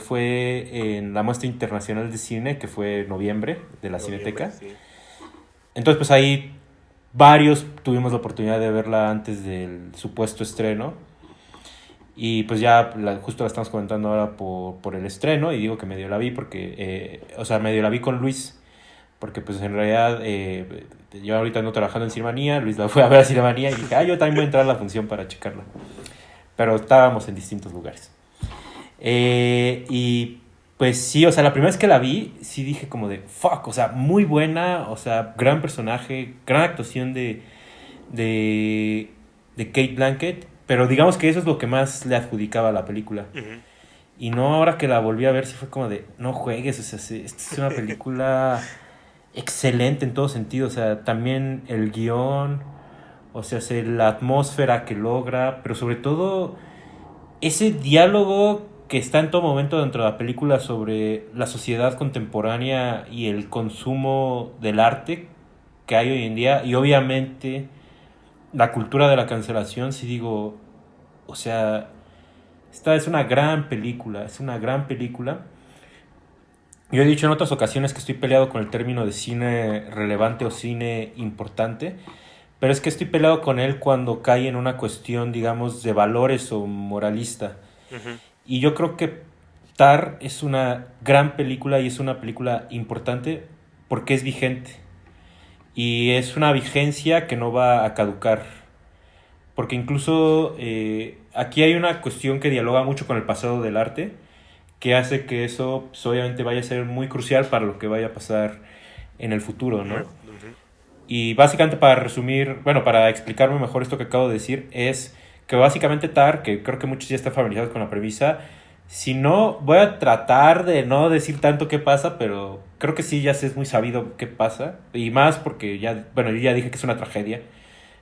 fue en la muestra internacional de cine, que fue en noviembre, de la Noviembre, Cineteca. sí. Entonces, pues ahí varios tuvimos la oportunidad de verla antes del supuesto estreno. Y pues ya justo la estamos comentando ahora por el estreno. Y digo que medio la vi porque, o sea, medio la vi con Luis. Porque pues en realidad yo ahorita ando trabajando en Cinemanía, Luis la fue a ver a Cinemanía y dije, yo también voy a entrar a la función para checarla. Pero estábamos en distintos lugares. Y pues sí, o sea, la primera vez que la vi, sí dije como de, fuck, o sea, muy buena, o sea, gran personaje, gran actuación de, de Kate Blanchett, pero digamos que eso es lo que más le adjudicaba a la película. Ujú. Y no ahora que la volví a ver, sí fue como de, no juegues, o sea, esta es una película excelente en todo sentido, o sea, también el guión, o sea, la atmósfera que logra, pero sobre todo ese diálogo que está en todo momento dentro de la película sobre la sociedad contemporánea y el consumo del arte que hay hoy en día y obviamente la cultura de la cancelación, si digo, o sea, esta es una gran película, es una gran película. Yo he dicho en otras ocasiones que estoy peleado con el término de cine relevante o cine importante, pero es que estoy peleado con él cuando cae en una cuestión, digamos, de valores o moralista. Ujú. Y yo creo que Tar es una gran película y es una película importante porque es vigente. Y es una vigencia que no va a caducar. Porque incluso aquí hay una cuestión que dialoga mucho con el pasado del arte, que hace que eso pues, obviamente vaya a ser muy crucial para lo que vaya a pasar en el futuro, ¿no? Ujú. Y básicamente para resumir, bueno, para explicarme mejor esto que acabo de decir, es que básicamente Tar, que creo que muchos ya están familiarizados con la premisa, si no, voy a tratar de no decir tanto qué pasa, pero creo que sí, ya sé, es muy sabido qué pasa. Y más porque ya, bueno, yo ya dije que es una tragedia.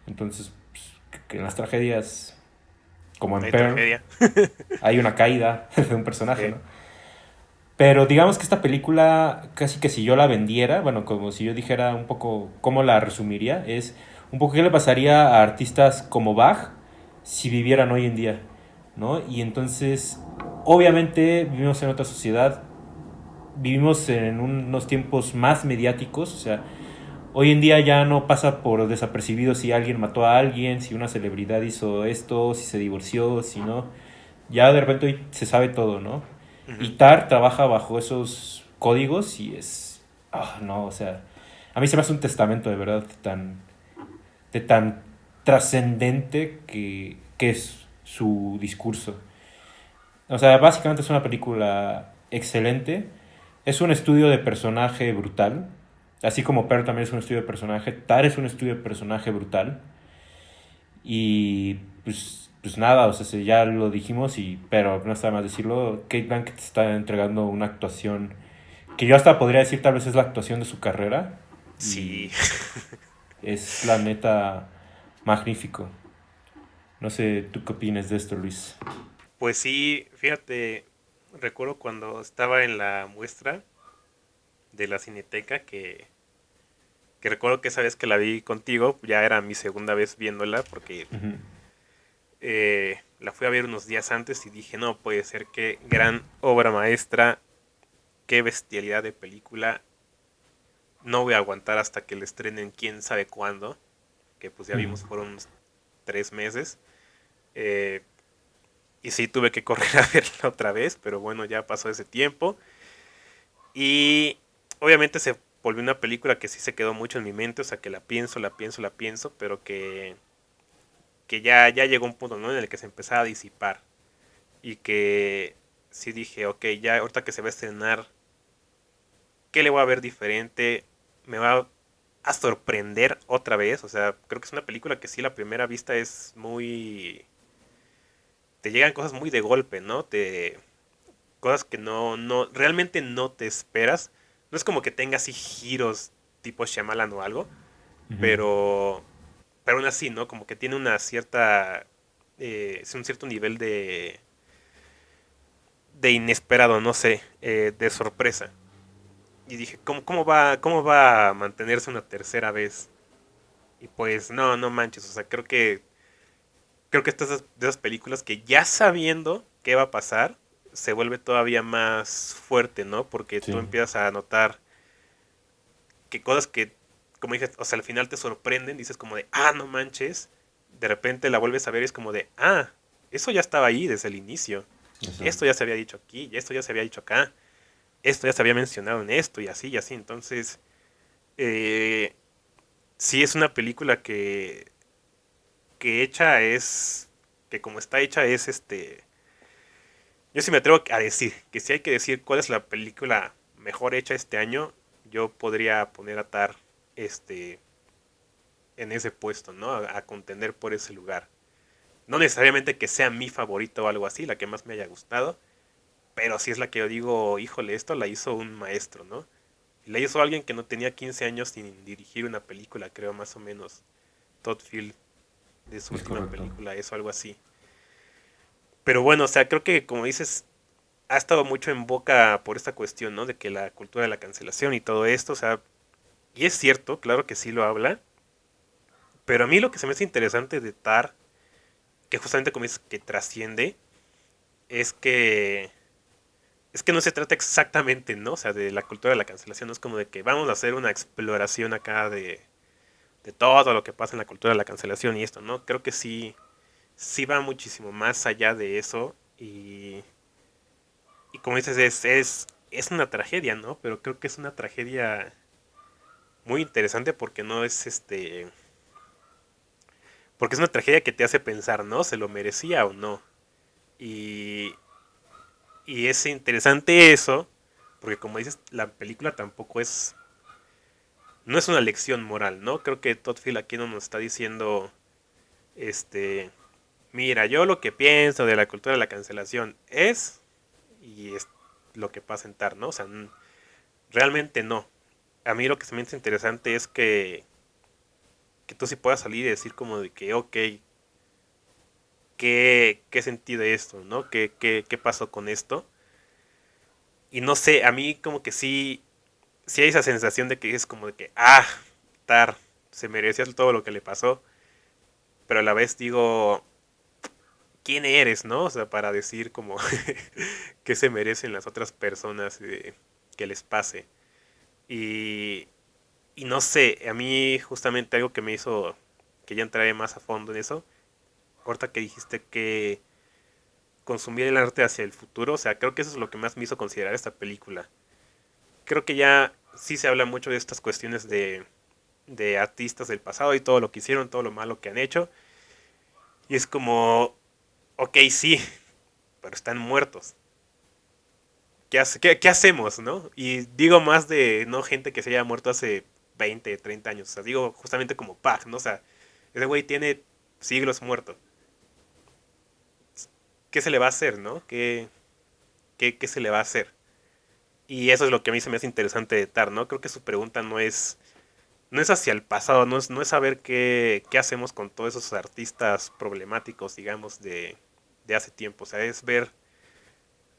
Entonces, pues, que en las tragedias, como en Hay Pearl, tragedia. hay una caída de un personaje, Sí. ¿no? Pero digamos que esta película, casi que si yo la vendiera, bueno, como si yo dijera un poco cómo la resumiría, es un poco qué le pasaría a artistas como Bach si vivieran hoy en día, ¿no? Y entonces, obviamente vivimos en otra sociedad, vivimos en unos tiempos más mediáticos, o sea, hoy en día ya no pasa por desapercibido si alguien mató a alguien, si una celebridad hizo esto, si se divorció, si no. Ya de repente hoy se sabe todo, ¿no? Y Ujú. TAR trabaja bajo esos códigos y es... no, o sea, a mí se me hace un testamento de verdad de tan trascendente que es su discurso. O sea, básicamente es una película excelente. Es un estudio de personaje brutal. Así como Pearl también es un estudio de personaje, Tar es un estudio de personaje brutal. Y pues nada, o sea, ya lo dijimos, pero no está más decirlo. Kate Blanchett está entregando una actuación que yo hasta podría decir tal vez es la actuación de su carrera. Sí. Y es la neta magnífico. No sé, ¿tú qué opinas de esto, Luis? Pues sí, fíjate, recuerdo cuando estaba en la muestra de la Cineteca que recuerdo que esa vez que la vi contigo, ya era mi segunda vez viéndola porque Ujú. la fui a ver unos días antes y dije, no puede ser, qué gran obra maestra, qué bestialidad de película, no voy a aguantar hasta que la estrenen quién sabe cuándo, que pues ya Ujú. vimos fueron unos 3 meses. Eh, y sí tuve que correr a verla otra vez, pero bueno, ya pasó ese tiempo. Y obviamente se volvió una película que sí se quedó mucho en mi mente, o sea, que la pienso, pero que ya llegó un punto, ¿no? En el que se empezaba a disipar. Y que sí dije, ok, ya ahorita que se va a estrenar, ¿qué le voy a ver diferente? Me va a sorprender otra vez. O sea, creo que es una película que sí, la primera vista es muy... Te llegan cosas muy de golpe, ¿no? Cosas que realmente no te esperas. No es como que tenga así giros tipo Shyamalan o algo, Ujú. pero, pero aún así, ¿no? Como que tiene una cierta, es un cierto nivel de inesperado, no sé, de sorpresa. Y dije, cómo va a mantenerse una tercera vez? Y pues, no manches, o sea, creo que estas de esas películas que ya sabiendo qué va a pasar, se vuelve todavía más fuerte, ¿no? Porque tú Sí, empiezas a notar que cosas que, como dije, o sea, al final te sorprenden, dices como de, no manches, de repente la vuelves a ver y es como de, eso ya estaba ahí desde el inicio, esto exacto. ya se había dicho aquí, y esto ya se había dicho acá, esto ya se había mencionado en esto, y así, entonces, eh, sí es una película que hecha es, que como está hecha es yo sí me atrevo a decir, que si hay que decir cuál es la película mejor hecha este año, yo podría poner a Tar, este, en ese puesto, ¿no? A contender por ese lugar. No necesariamente que sea mi favorito o algo así, la que más me haya gustado, pero sí es la que yo digo, híjole, esto la hizo un maestro, ¿no? Y la hizo alguien que no tenía 15 años sin dirigir una película, creo más o menos. Todd Field, de su Es última correcto. película, eso, algo así. Pero bueno, o sea, creo que como dices, ha estado mucho en boca por esta cuestión, ¿no? De que la cultura de la cancelación y todo esto, o sea, y es cierto, claro que sí lo habla, pero a mí lo que se me hace interesante de Tar, que justamente como dices, que trasciende, es que es que no se trata exactamente, ¿no? O sea, de la cultura de la cancelación, no es como de que vamos a hacer una exploración acá de todo lo que pasa en la cultura de la cancelación y esto, ¿no? Creo que sí va muchísimo más allá de eso y como dices, es una tragedia, ¿no? Pero creo que es una tragedia muy interesante porque no es porque es una tragedia que te hace pensar, ¿no? ¿Se lo merecía o no? Y, y es interesante eso, porque como dices, la película tampoco no es una lección moral, ¿no? Creo que Todd Field aquí no nos está diciendo, este, mira, yo lo que pienso de la cultura de la cancelación y es lo que pasa en TAR, ¿no? O sea, realmente no. A mí lo que se me hace interesante es que tú sí puedas salir y decir como de que, ok, ¿qué sentido de esto, ¿no? ¿Qué pasó con esto? Y no sé, a mí como que sí hay esa sensación de que es como de que, Tar, se merecía todo lo que le pasó, pero a la vez digo, ¿quién eres, no? O sea, para decir como qué se merecen las otras personas que les pase. Y, y no sé, a mí justamente algo que me hizo que ya entraré más a fondo en eso, ahorita que dijiste que consumir el arte hacia el futuro, o sea, creo que eso es lo que más me hizo considerar esta película. Creo que ya sí se habla mucho de estas cuestiones de artistas del pasado y todo lo que hicieron, todo lo malo que han hecho. Y es como, ok, sí, pero están muertos. ¿Qué hacemos, no? Y digo más de no gente que se haya muerto hace 20, 30 años. O sea, digo justamente como Pac, ¿no? O sea, ese güey tiene siglos muerto. ¿Qué se le va a hacer, no? ¿Qué se le va a hacer? Y eso es lo que a mí se me hace interesante de Tar, ¿no? Creo que su pregunta no es hacia el pasado, no es saber qué hacemos con todos esos artistas problemáticos, digamos, de hace tiempo. O sea, es ver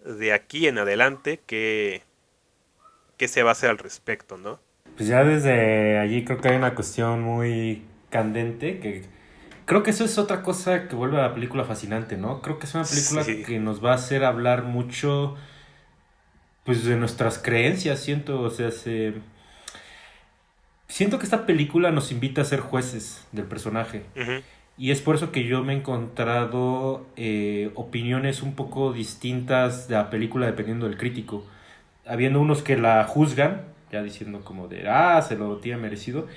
de aquí en adelante qué se va a hacer al respecto, ¿no? Pues ya desde allí creo que hay una cuestión muy candente que creo que eso es otra cosa que vuelve a la película fascinante, ¿no? Creo que es una película Sí. que nos va a hacer hablar mucho pues de nuestras creencias, siento, o sea, siento que esta película nos invita a ser jueces del personaje. Ujú. Y es por eso que yo me he encontrado opiniones un poco distintas de la película dependiendo del crítico. habiendo unos que la juzgan, ya diciendo como de, se lo tiene merecido,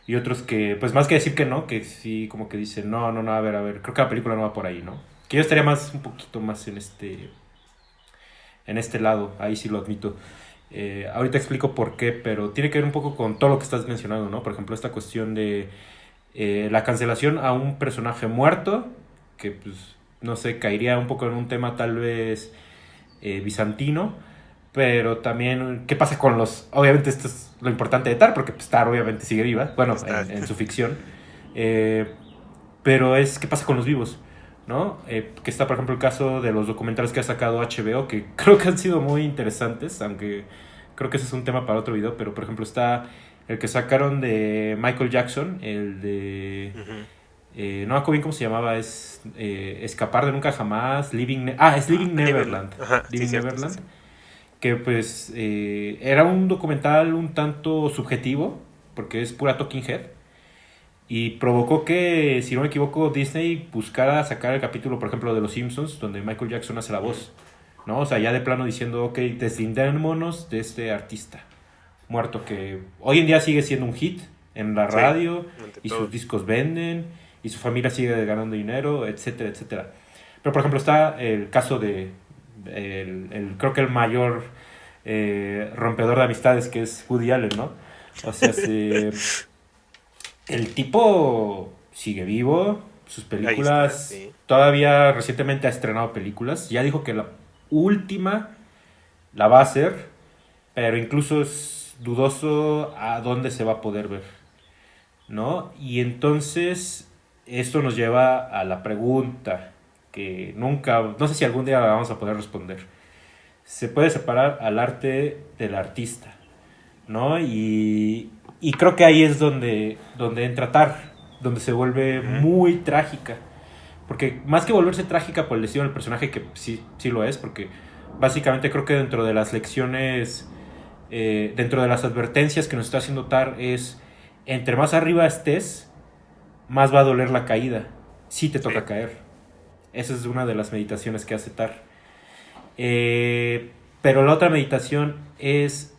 y otros que, pues más que decir que no, que sí como que dicen, no, a ver, creo que la película no va por ahí, ¿no? Que yo estaría más, un poquito más en este lado, ahí sí lo admito. Ahorita explico por qué, pero tiene que ver un poco con todo lo que estás mencionando, ¿no? Por ejemplo, esta cuestión de la cancelación a un personaje muerto, que pues, no sé, caería un poco en un tema tal vez bizantino, pero también, ¿qué pasa con los...? Obviamente esto es lo importante de Tar, porque pues, Tar obviamente sigue viva, bueno, en su ficción, pero ¿qué pasa con los vivos? ¿No? Que está, por ejemplo, el caso de los documentales que ha sacado HBO, que creo que han sido muy interesantes, aunque creo que ese es un tema para otro video, pero por ejemplo está el que sacaron de Michael Jackson, el de... no me acuerdo bien cómo se llamaba, es Escapar de Nunca Jamás, es Living Neverland. Ajá, Living sí, cierto, Neverland, sí. que pues era un documental un tanto subjetivo, porque es pura talking head, y provocó que, si no me equivoco, Disney buscara sacar el capítulo, por ejemplo, de Los Simpsons, donde Michael Jackson hace la voz, ¿no? O sea, ya de plano diciendo, ok, deslindémonos de este artista muerto que hoy en día sigue siendo un hit en la radio, ante y todo. sus discos venden, y su familia sigue ganando dinero, etcétera, etcétera. Pero, por ejemplo, está el caso de, creo que el mayor rompedor de amistades, que es Woody Allen, ¿no? O sea, el tipo sigue vivo, sus Ahí está, películas, sí. todavía recientemente ha estrenado películas, ya dijo que la última la va a hacer, pero incluso es dudoso a dónde se va a poder ver, ¿no? Y entonces esto nos lleva a la pregunta que nunca, no sé si algún día la vamos a poder responder. ¿Se puede separar al arte del artista? ¿No? Y creo que ahí es donde entra Tar, donde se vuelve muy trágica. Porque más que volverse trágica por el destino del personaje, que sí lo es, porque básicamente creo que dentro de las lecciones, dentro de las advertencias que nos está haciendo Tar es, entre más arriba estés, más va a doler la caída. Sí te toca caer. Esa es una de las meditaciones que hace Tar. Pero la otra meditación es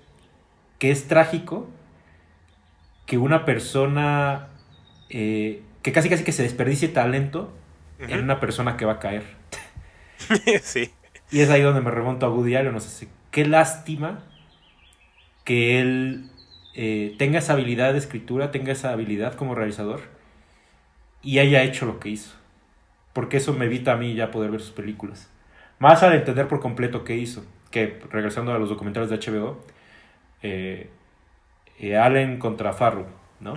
que es trágico que una persona que casi que se desperdicie talento en una persona que va a caer. Sí. Y es ahí donde me remonto a Woody Allen. No sé, qué lástima que él tenga esa habilidad de escritura, tenga esa habilidad como realizador y haya hecho lo que hizo. Porque eso me evita a mí ya poder ver sus películas. Más al entender por completo qué hizo. Que regresando a los documentales de HBO, Allen contra Farrow, ¿no?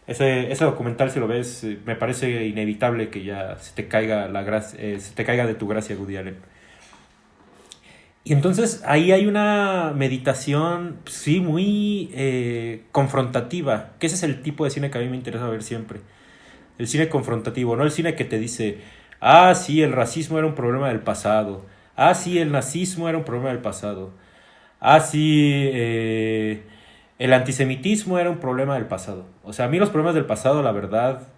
Ese documental, si lo ves, me parece inevitable que ya se te caiga se te caiga de tu gracia, Woody Allen. Y entonces ahí hay una meditación, sí, muy confrontativa, que ese es el tipo de cine que a mí me interesa ver siempre. El cine confrontativo, no el cine que te dice, sí, el racismo era un problema del pasado, sí, el nazismo era un problema del pasado, sí, el antisemitismo era un problema del pasado. O sea, a mí los problemas del pasado, la verdad,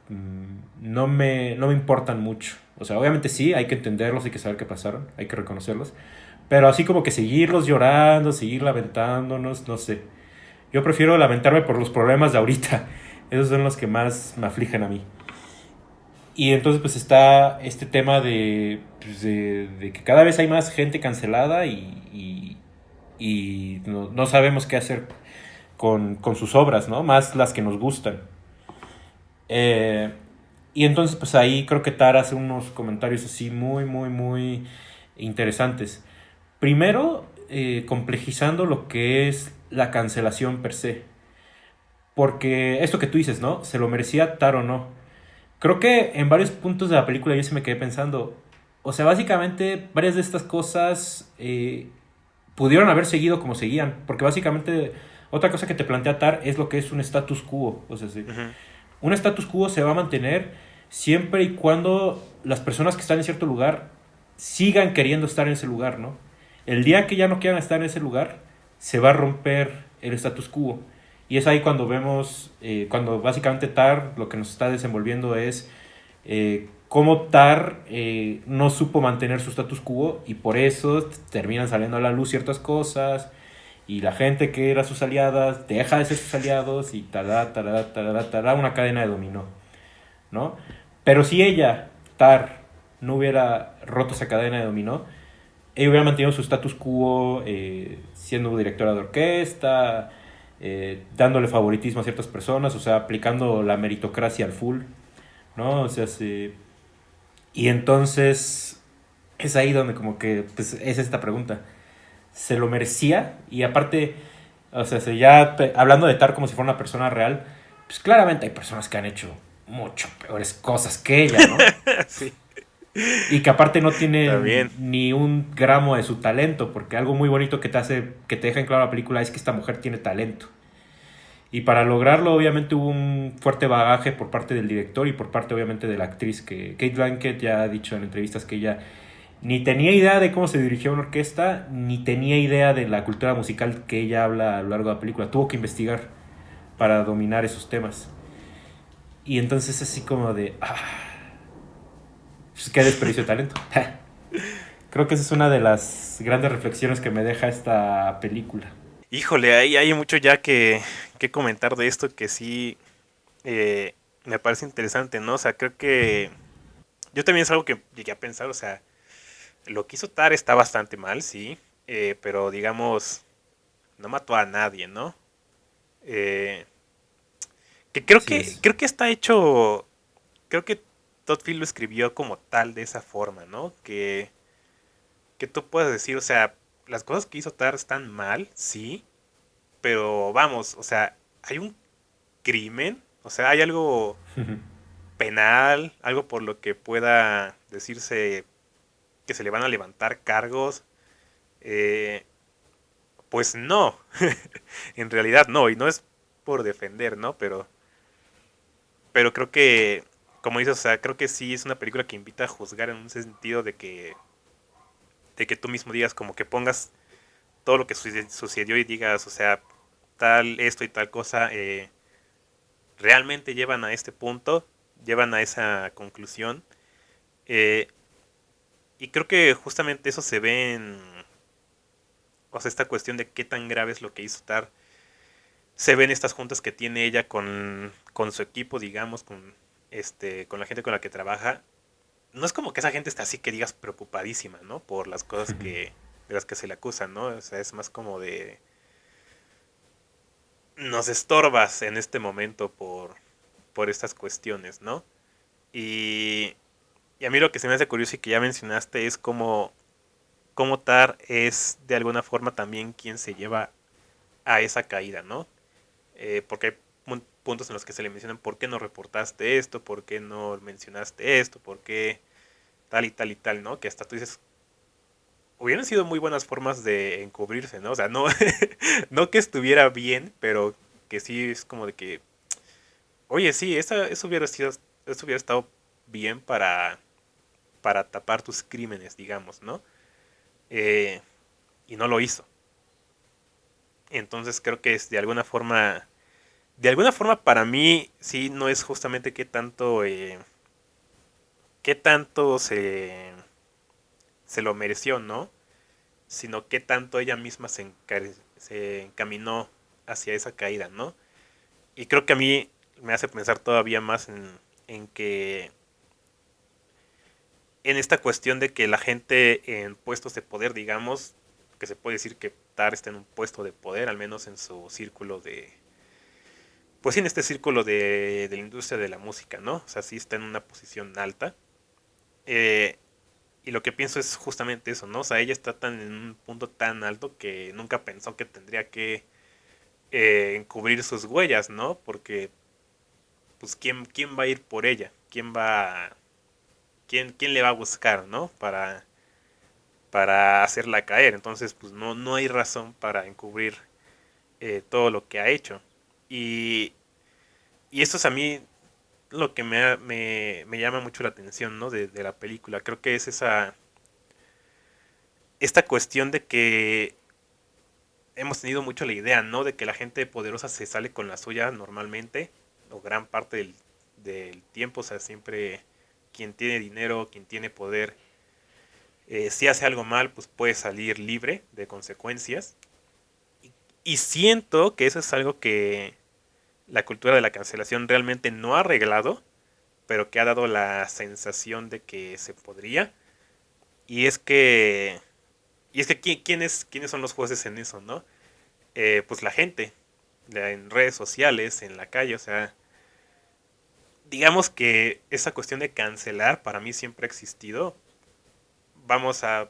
no me importan mucho. O sea, obviamente sí, hay que entenderlos, hay que saber qué pasaron, hay que reconocerlos. Pero así como que seguirlos llorando, seguir lamentándonos, no sé. Yo prefiero lamentarme por los problemas de ahorita. Esos son los que más me afligen a mí. Y entonces pues está este tema de que cada vez hay más gente cancelada y no sabemos qué hacer con sus obras, ¿no? Más las que nos gustan. Y entonces pues ahí creo que Tara hace unos comentarios así muy interesantes. Primero, complejizando lo que es la cancelación per se. Porque esto que tú dices, ¿no? ¿Se lo merecía Tar o no? Creo que en varios puntos de la película yo se me quedé pensando. O sea, básicamente varias de estas cosas pudieron haber seguido como seguían. Porque básicamente otra cosa que te plantea Tar es lo que es un status quo. O sea, sí. Un status quo se va a mantener siempre y cuando las personas que están en cierto lugar sigan queriendo estar en ese lugar, ¿no? El día que ya no quieran estar en ese lugar, se va a romper el status quo. Y es ahí cuando vemos, cuando básicamente Tar lo que nos está desenvolviendo es cómo Tar no supo mantener su status quo y por eso terminan saliendo a la luz ciertas cosas y la gente que era sus aliadas deja de ser sus aliados y tará, una cadena de dominó, ¿no? Pero si ella, Tar, no hubiera roto esa cadena de dominó, ella hubiera mantenido su status quo, siendo directora de orquesta, dándole favoritismo a ciertas personas, o sea, aplicando la meritocracia al full, ¿no? O sea, y entonces es ahí donde como que pues, es esta pregunta. ¿Se lo merecía? Y aparte, o sea, hablando de Tar como si fuera una persona real, pues claramente hay personas que han hecho mucho peores cosas que ella, ¿no? Sí, Y que aparte no tienen también. ni un gramo de su talento, porque algo muy bonito que te hace, que te deja en claro la película es que esta mujer tiene talento. Y para lograrlo, obviamente, hubo un fuerte bagaje por parte del director y por parte, obviamente, de la actriz, que Kate Blanchett ya ha dicho en entrevistas que ella ni tenía idea de cómo se dirigía una orquesta, ni tenía idea de la cultura musical que ella habla a lo largo de la película. Tuvo que investigar para dominar esos temas. Y entonces así como de, pues qué desperdicio de talento. Creo que esa es una de las grandes reflexiones que me deja esta película. Híjole, ahí hay mucho ya que comentar de esto que sí eh, me parece interesante, ¿no? O sea, creo que yo también es algo que llegué a pensar, o sea, lo que hizo Tar está bastante mal, sí, pero digamos, no mató a nadie, ¿no? Eh, que Así es. creo que está hecho, creo que Todd Field lo escribió como tal de esa forma, ¿no? Que tú puedes decir, o sea, las cosas que hizo Tar están mal, sí, pero vamos, o sea, hay un crimen, o sea, hay algo penal, algo por lo que pueda decirse que se le van a levantar cargos, eh, pues no, en realidad no, y no es por defender, ¿no? Pero creo que, como dices, o sea, creo que sí es una película que invita a juzgar en un sentido de que tú mismo digas, como que pongas todo lo que sucedió y digas, o sea, tal, esto y tal cosa, realmente llevan a este punto, llevan a esa conclusión. Eh, y creo que justamente eso se ve en, o sea, esta cuestión de qué tan grave es lo que hizo Tar. Se ven estas juntas que tiene ella con su equipo, digamos, con la gente con la que trabaja. No es como que esa gente esté así que digas preocupadísima, ¿no? Por las cosas de las que se le acusan, ¿no? O sea, es más como de nos estorbas en este momento por estas cuestiones, ¿no? Y, y a mí lo que se me hace curioso y que ya mencionaste es cómo Tar es de alguna forma también quien se lleva a esa caída, ¿no? Porque hay puntos en los que se le mencionan por qué no reportaste esto, por qué no mencionaste esto, por qué tal y tal y tal, ¿no? Que hasta tú dices, hubieran sido muy buenas formas de encubrirse, ¿no? O sea, no, no que estuviera bien, pero que sí es como de que, oye, sí, eso hubiera estado bien para tapar tus crímenes, digamos, ¿no? Eh, y no lo hizo. Entonces creo que es de alguna forma para mí sí no es justamente qué tanto se lo mereció, ¿no? Sino qué tanto ella misma se encaminó hacia esa caída, ¿no? Y creo que a mí me hace pensar todavía más en que en esta cuestión de que la gente en puestos de poder, digamos, que se puede decir que Tar está en un puesto de poder, al menos en su círculo pues sí, en este círculo de la industria de la música, ¿no? O sea, sí está en una posición alta. Eh, y lo que pienso es justamente eso, ¿no? O sea, ella está tan en un punto tan alto que nunca pensó que tendría que encubrir sus huellas, ¿no? Porque, pues, ¿quién va a ir por ella? ¿Quién le va a buscar, ¿no? Para hacerla caer. Entonces, pues, no hay razón para encubrir todo lo que ha hecho. Y, y esto es a mí lo que me llama mucho la atención, ¿no? De la película. Creo que es esta cuestión de que hemos tenido mucho la idea, ¿no? De que la gente poderosa se sale con la suya normalmente, o gran parte del tiempo, o sea, siempre quien tiene dinero, quien tiene poder, si hace algo mal, pues puede salir libre de consecuencias. Y siento que eso es algo que la cultura de la cancelación realmente no ha arreglado, pero que ha dado la sensación de que se podría. Y es que, ¿quiénes son los jueces en eso, no? Pues la gente, en redes sociales, en la calle, o sea, digamos que esa cuestión de cancelar para mí siempre ha existido. Vamos a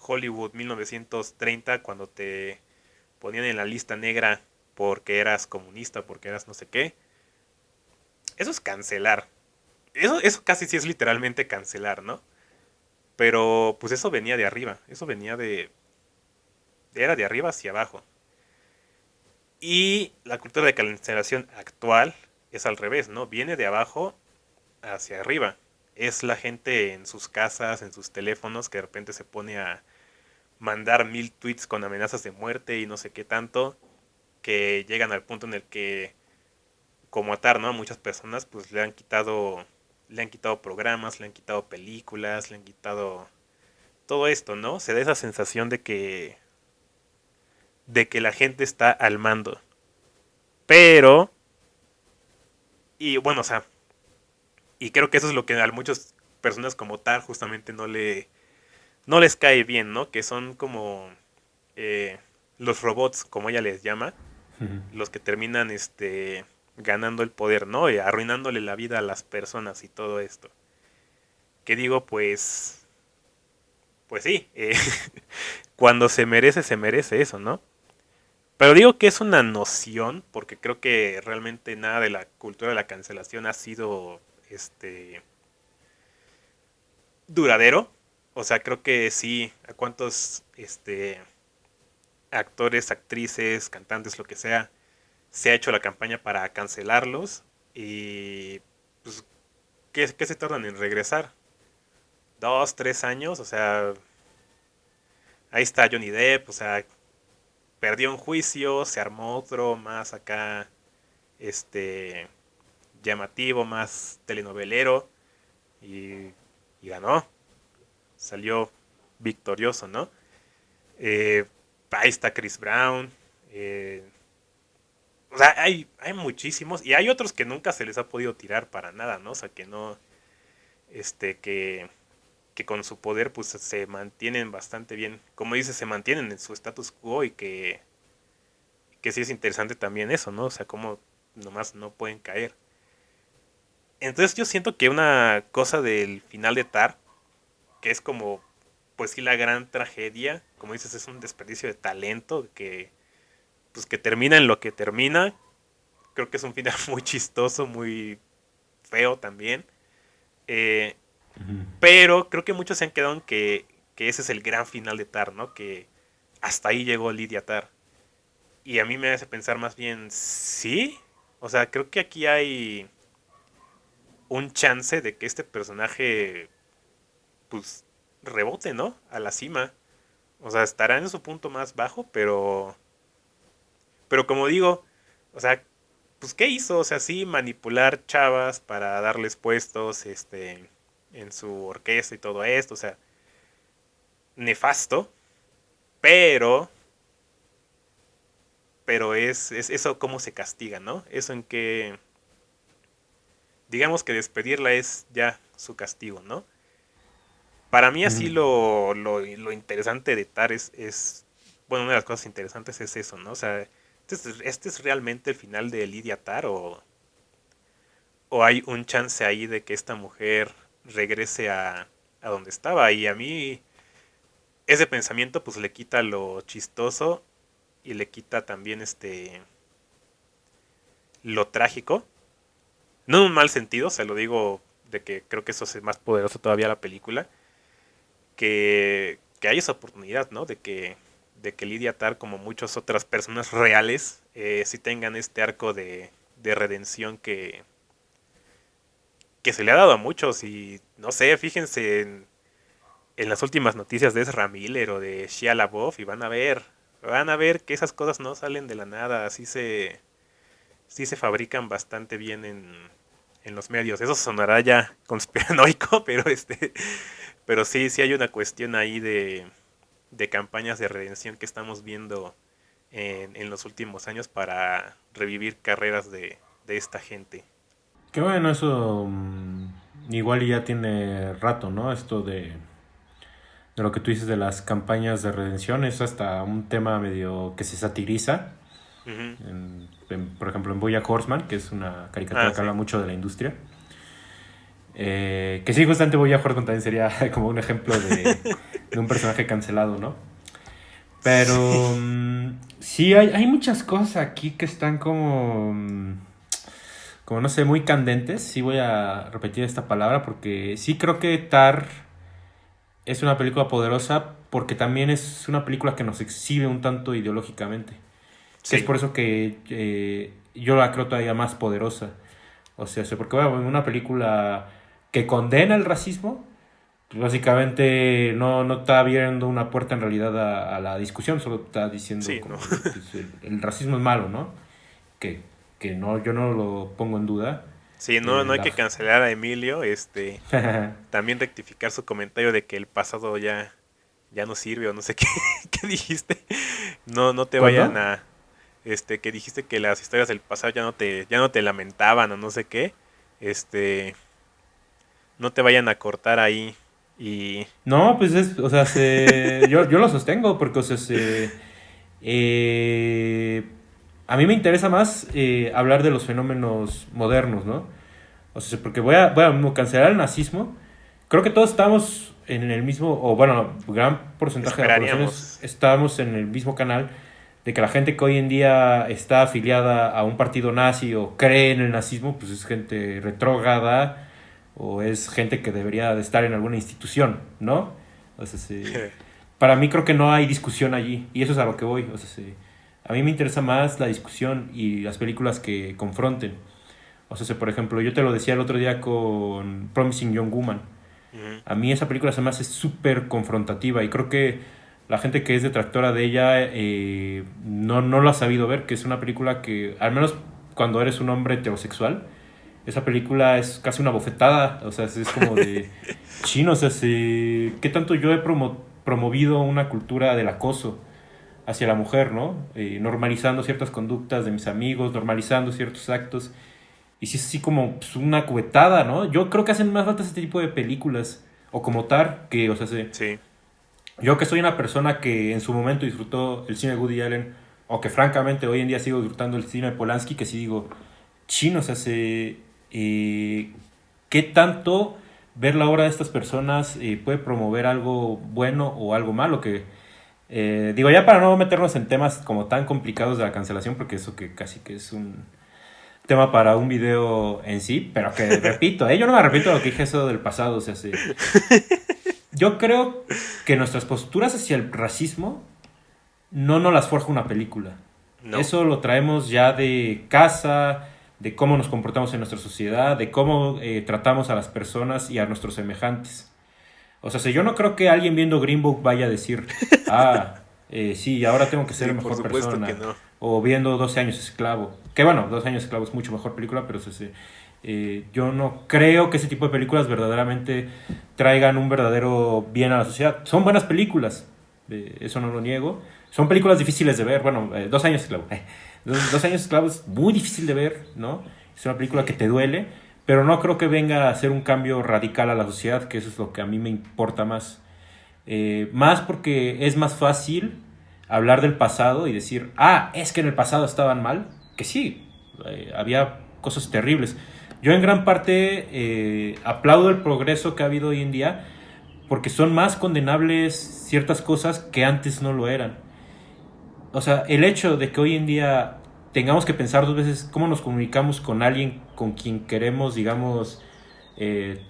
Hollywood 1930 cuando te ponían en la lista negra porque eras comunista, porque eras no sé qué. Eso es cancelar. Eso casi sí es literalmente cancelar, ¿no? Pero pues eso venía de arriba, eso venía era de arriba hacia abajo. Y la cultura de cancelación actual es al revés, ¿no? Viene de abajo hacia arriba. Es la gente en sus casas, en sus teléfonos, que de repente se pone a mandar 1000 tweets con amenazas de muerte y no sé qué tanto, que llegan al punto en el que, como atar, ¿no? A muchas personas, pues le han quitado programas, le han quitado películas, le han quitado todo esto, ¿no? Se da esa sensación de que la gente está al mando. Pero, y bueno, o sea, y creo que eso es lo que a muchas personas como Tar justamente no les cae bien, ¿no? Que son como eh, los robots, como ella les llama, los que terminan ganando el poder, ¿no? Y arruinándole la vida a las personas y todo esto. Que digo, pues sí, cuando se merece eso, ¿no? Pero digo que es una noción, porque creo que realmente nada de la cultura de la cancelación ha sido duradero. O sea, creo que sí, a cuántos actores, actrices, cantantes, lo que sea, se ha hecho la campaña para cancelarlos y pues ¿qué se tardan en regresar? 2, 3 años, o sea, ahí está Johnny Depp, o sea, perdió un juicio, se armó otro más acá, este, llamativo, más telenovelero y, y ganó, salió victorioso, ¿no? Eh, Ahí está Chris Brown, o sea, hay muchísimos y hay otros que nunca se les ha podido tirar para nada, ¿no? O sea, que no, este, que con su poder pues se mantienen bastante bien. Como dices, se mantienen en su status quo y que sí es interesante también eso, ¿no? O sea, como nomás no pueden caer. Entonces yo siento que una cosa del final de Tar, que es como, pues sí, la gran tragedia, como dices, es un desperdicio de talento que, pues que termina en lo que termina. Creo que es un final muy chistoso, muy feo también. Eh, pero creo que muchos se han quedado en que ese es el gran final de Tar, ¿no? Que hasta ahí llegó Lydia Tar. Y a mí me hace pensar más bien, ¿sí? O sea, creo que aquí hay un chance de que este personaje, pues, rebote, ¿no? A la cima. O sea, estará en su punto más bajo, pero como digo, o sea, pues, ¿qué hizo? O sea, sí, manipular chavas para darles puestos, en su orquesta y todo esto, o sea, nefasto, pero, pero es eso cómo se castiga, ¿no? Eso en que, digamos que despedirla es ya su castigo, ¿no? Para mí así lo interesante de Tar bueno, una de las cosas interesantes es eso, ¿no? O sea, este es realmente el final de Lydia Tar o hay un chance ahí de que esta mujer regrese a donde estaba. Y a mí ese pensamiento pues le quita lo chistoso y le quita también lo trágico. No en un mal sentido, se lo digo de que creo que eso es más poderoso todavía la película. Que hay esa oportunidad, ¿no? De que Lydia Tar, como muchas otras personas reales, sí tengan este arco de redención que se le ha dado a muchos. Y no sé, fíjense en las últimas noticias de Ezra Miller o de Shia LaBeouf y van a ver que esas cosas no salen de la nada, sí se fabrican bastante bien en los medios. Eso sonará ya conspiranoico, pero sí hay una cuestión ahí de campañas de redención que estamos viendo en los últimos años para revivir carreras de esta gente. Qué bueno, eso igual ya tiene rato, ¿no? Esto de lo que tú dices de las campañas de redención, es hasta un tema medio que se satiriza. Ujú. Por ejemplo, en BoJack Horseman, que es una caricatura que Sí. habla mucho de la industria. Que sí, justamente BoJack Horseman también sería como un ejemplo de un personaje cancelado, ¿no? Sí. Pero sí, hay muchas cosas aquí que están como no sé, muy candentes. Sí voy a repetir esta palabra porque sí creo que Tar es una película poderosa porque también es una película que nos exhibe un tanto ideológicamente. Que es Sí. por eso que yo la creo todavía más poderosa. O sea, porque bueno, una película que condena el racismo, pues básicamente no está abriendo una puerta en realidad a la discusión, solo está diciendo Sí, no. como de, pues, el racismo es malo, ¿no? Que, que no, yo no lo pongo en duda. Sí, no hay La... que cancelar a Emilio, también rectificar su comentario de que el pasado ya no sirve o no sé qué, qué dijiste. No te vayan ¿Cuándo? a que dijiste que las historias del pasado ya no te lamentaban o no sé qué. Este, no te vayan a cortar ahí y No, pues o sea, yo lo sostengo porque, o sea, eh, a mí me interesa más hablar de los fenómenos modernos, ¿no? O sea, porque voy a cancelar el nazismo. Creo que todos estamos en el mismo, o bueno, gran porcentaje de la población esperaríamos. estamos en el mismo canal de que la gente que hoy en día está afiliada a un partido nazi o cree en el nazismo, pues es gente retrógrada o es gente que debería de estar en alguna institución, ¿no? O sea, para mí creo que no hay discusión allí y eso es a lo que voy. O sea, a mí me interesa más la discusión y las películas que confronten. O sea, por ejemplo, yo te lo decía el otro día con Promising Young Woman. Ujú. A mí esa película se me hace súper confrontativa y creo que la gente que es detractora de ella no lo ha sabido ver, que es una película que, al menos cuando eres un hombre heterosexual, esa película es casi una bofetada. O sea, es como de chino. O sea, ¿qué tanto yo he promovido una cultura del acoso hacia la mujer, ¿no? Normalizando ciertas conductas de mis amigos, normalizando ciertos actos. Y sí es así como pues, una cubetada, ¿no? Yo creo que hacen más falta este tipo de películas. O como Tar, que, o sea, Sí. yo que soy una persona que en su momento disfrutó el cine de Woody Allen, o que francamente hoy en día sigo disfrutando el cine de Polanski, que sí digo, chino, o sea, ¿qué tanto ver la obra de estas personas puede promover algo bueno o algo malo? Que, digo, ya para no meternos en temas como tan complicados de la cancelación, porque eso que casi que es un tema para un video en sí, pero que repito, yo no me arrepiento de lo que dije eso del pasado, o sea, yo creo que nuestras posturas hacia el racismo no nos las forja una película. No. Eso lo traemos ya de casa, de cómo nos comportamos en nuestra sociedad, de cómo tratamos a las personas y a nuestros semejantes. O sea, si yo no creo que alguien viendo Green Book vaya a decir, sí, ahora tengo que ser Sí, por mejor supuesto que persona. no. O viendo 12 años esclavo. Que bueno, 12 años esclavo es mucho mejor película, pero yo no creo que ese tipo de películas verdaderamente traigan un verdadero bien a la sociedad. Son buenas películas, eso no lo niego. Son películas difíciles de ver. Bueno, 2 años esclavo. 2 años esclavo es muy difícil de ver, ¿no? Es una película que Sí. te duele, pero no creo que venga a hacer un cambio radical a la sociedad, que eso es lo que a mí me importa más. Más porque es más fácil hablar del pasado y decir, es que en el pasado estaban mal, que sí, había cosas terribles. Yo en gran parte aplaudo el progreso que ha habido hoy en día porque son más condenables ciertas cosas que antes no lo eran. O sea, el hecho de que hoy en día tengamos que pensar dos veces cómo nos comunicamos con alguien con quien queremos, digamos,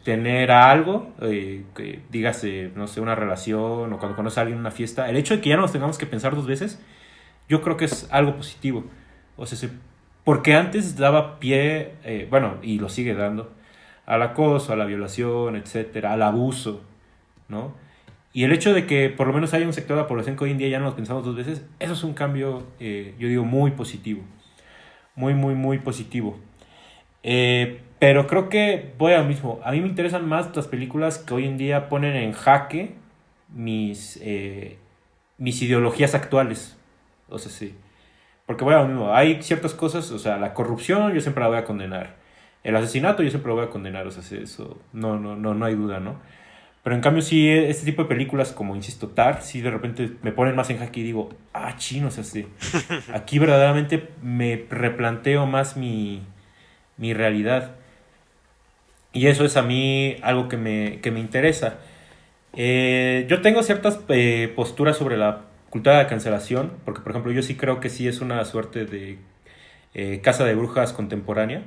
tener algo, que dígase, no sé, una relación o cuando conoces a alguien en una fiesta, el hecho de que ya no nos tengamos que pensar dos veces, yo creo que es algo positivo. O sea, porque antes daba pie, bueno, y lo sigue dando, al acoso, a la violación, etcétera, al abuso, ¿no? Y el hecho de que por lo menos haya un sector de la población que hoy en día ya no nos pensamos dos veces, eso es un cambio, yo digo, muy positivo. Muy, muy, muy positivo. Pero creo que voy a lo mismo. A mí me interesan más las películas que hoy en día ponen en jaque mis ideologías actuales. O sea, sí. Porque voy a lo mismo, hay ciertas cosas, o sea, la corrupción yo siempre la voy a condenar. El asesinato yo siempre lo voy a condenar, o sea, eso no hay duda, ¿no? Pero en cambio sí, este tipo de películas como, insisto, Tar, sí de repente me ponen más en jaque y digo, chino, o sea, sí, aquí verdaderamente me replanteo más mi realidad. Y eso es a mí algo que me interesa. Yo tengo ciertas posturas sobre la cultura de la cancelación, porque por ejemplo yo sí creo que sí es una suerte de casa de brujas contemporánea.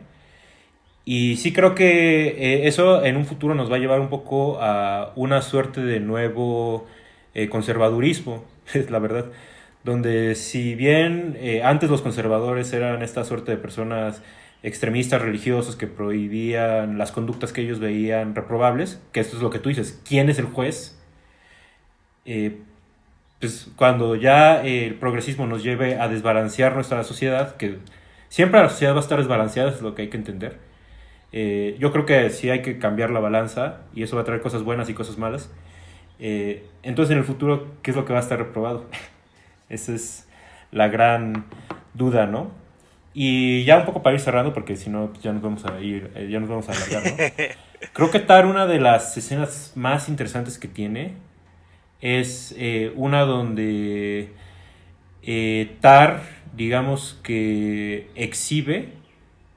Y sí creo que eso en un futuro nos va a llevar un poco a una suerte de nuevo conservadurismo, es la verdad. Donde si bien antes los conservadores eran esta suerte de personas extremistas religiosos que prohibían las conductas que ellos veían reprobables, que esto es lo que tú dices, ¿quién es el juez? Eh, pues cuando ya el progresismo nos lleve a desbalancear nuestra sociedad, que siempre la sociedad va a estar desbalanceada, es lo que hay que entender. Yo creo que sí hay que cambiar la balanza y eso va a traer cosas buenas y cosas malas. Entonces en el futuro, ¿qué es lo que va a estar reprobado? Esa es la gran duda, ¿no? Y ya un poco para ir cerrando, porque si no pues ya nos vamos a ir, ya nos vamos a alargar, ¿no? Creo que Tar, una de las escenas más interesantes que tiene es una donde Tar, digamos que exhibe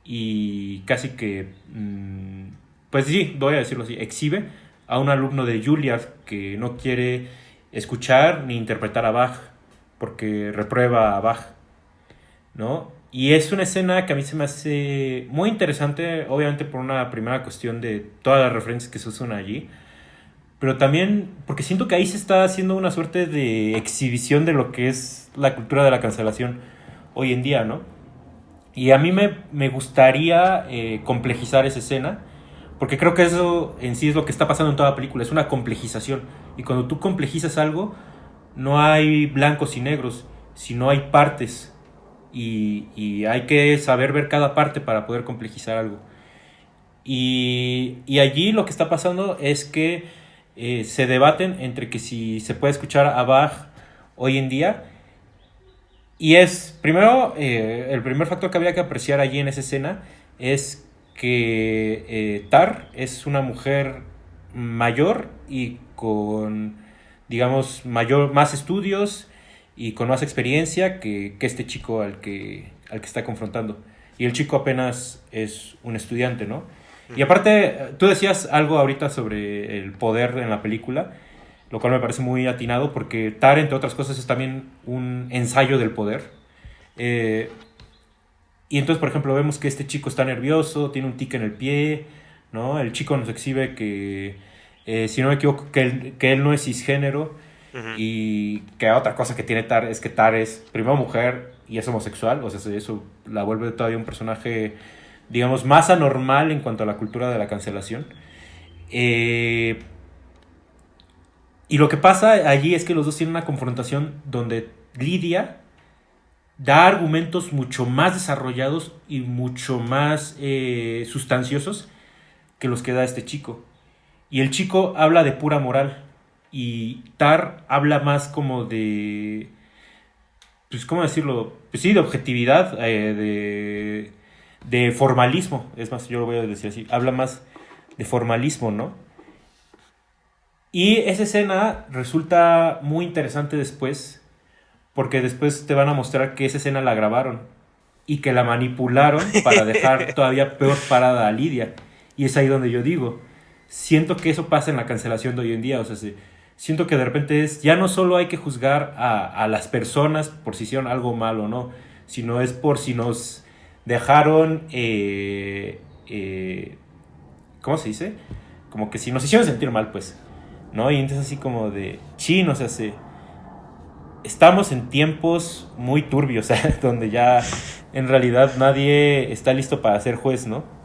y casi que, pues sí, voy a decirlo así, exhibe a un alumno de Juilliard que no quiere escuchar ni interpretar a Bach porque reprueba a Bach, ¿no? Y es una escena que a mí se me hace muy interesante, obviamente por una primera cuestión de todas las referencias que se usan allí, pero también porque siento que ahí se está haciendo una suerte de exhibición de lo que es la cultura de la cancelación hoy en día, ¿no? Y a mí me gustaría complejizar esa escena, porque creo que eso en sí es lo que está pasando en toda la película, es una complejización. Y cuando tú complejizas algo, no hay blancos y negros, sino hay partes. Y hay que saber ver cada parte para poder complejizar algo. Y allí lo que está pasando es que se debaten entre que si se puede escuchar a Bach hoy en día. Y es, primero, el primer factor que había que apreciar allí en esa escena es que Tar es una mujer mayor y con, digamos, más estudios y con más experiencia que este chico al que está confrontando. Y el chico apenas es un estudiante, ¿no? Y aparte, tú decías algo ahorita sobre el poder en la película, lo cual me parece muy atinado porque Tar, entre otras cosas, es también un ensayo del poder. Eh, y entonces, por ejemplo, vemos que este chico está nervioso, tiene un tic en el pie, ¿no? El chico nos exhibe que, si no me equivoco, que él no es cisgénero Ujú. y que otra cosa que tiene Tar es que Tar es primero mujer y es homosexual, o sea, eso la vuelve todavía un personaje, digamos, más anormal en cuanto a la cultura de la cancelación. Eh, y lo que pasa allí es que los dos tienen una confrontación donde Lidia da argumentos mucho más desarrollados y mucho más sustanciosos que los que da este chico. Y el chico habla de pura moral y Tar habla más como de, pues, ¿cómo decirlo? Pues sí, de objetividad, de formalismo. Es más, yo lo voy a decir así. Habla más de formalismo, ¿no? Y esa escena resulta muy interesante después, porque después te van a mostrar que esa escena la grabaron y que la manipularon para dejar todavía peor parada a Lidia. Y es ahí donde yo digo, siento que eso pasa en la cancelación de hoy en día, o sea, siento que de repente ya no solo hay que juzgar a las personas por si hicieron algo mal o no, sino es por si nos dejaron, ¿cómo se dice? Como que si nos hicieron sentir mal, pues, ¿no? Y entonces así como de, chin, o sea, estamos en tiempos muy turbios, donde ya en realidad nadie está listo para ser juez, ¿no?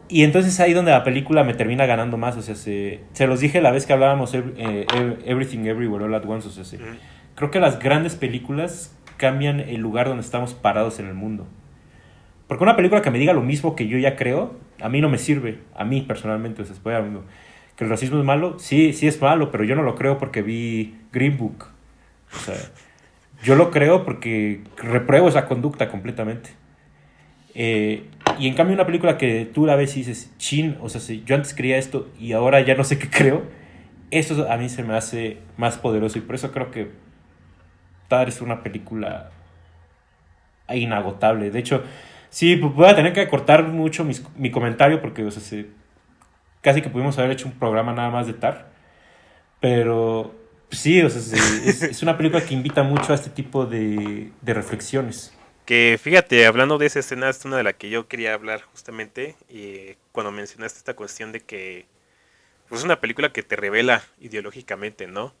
Y entonces ahí donde la película me termina ganando más, o sea, se los dije la vez que hablábamos Everything Everywhere All at Once, o sea, Ujú. creo que las grandes películas cambian el lugar donde estamos parados en el mundo. Porque una película que me diga lo mismo que yo ya creo, a mí no me sirve, a mí personalmente, o sea, que el racismo es malo, sí, sí es malo, pero yo no lo creo porque vi Green Book. O sea, Yo lo creo porque repruebo esa conducta completamente. Eh, y en cambio una película que tú la ves y dices, chin, o sea, si yo antes creía esto y ahora ya no sé qué creo, eso a mí se me hace más poderoso y por eso creo que Tar es una película inagotable. De hecho, sí, voy a tener que cortar mucho mi comentario porque o sea, casi que pudimos haber hecho un programa nada más de Tar, pero sí, o sea, es una película que invita mucho a este tipo de reflexiones. Que fíjate, hablando de esa escena, es una de la que yo quería hablar justamente, y cuando mencionaste esta cuestión de que pues, es una película que te revela ideológicamente, ¿no?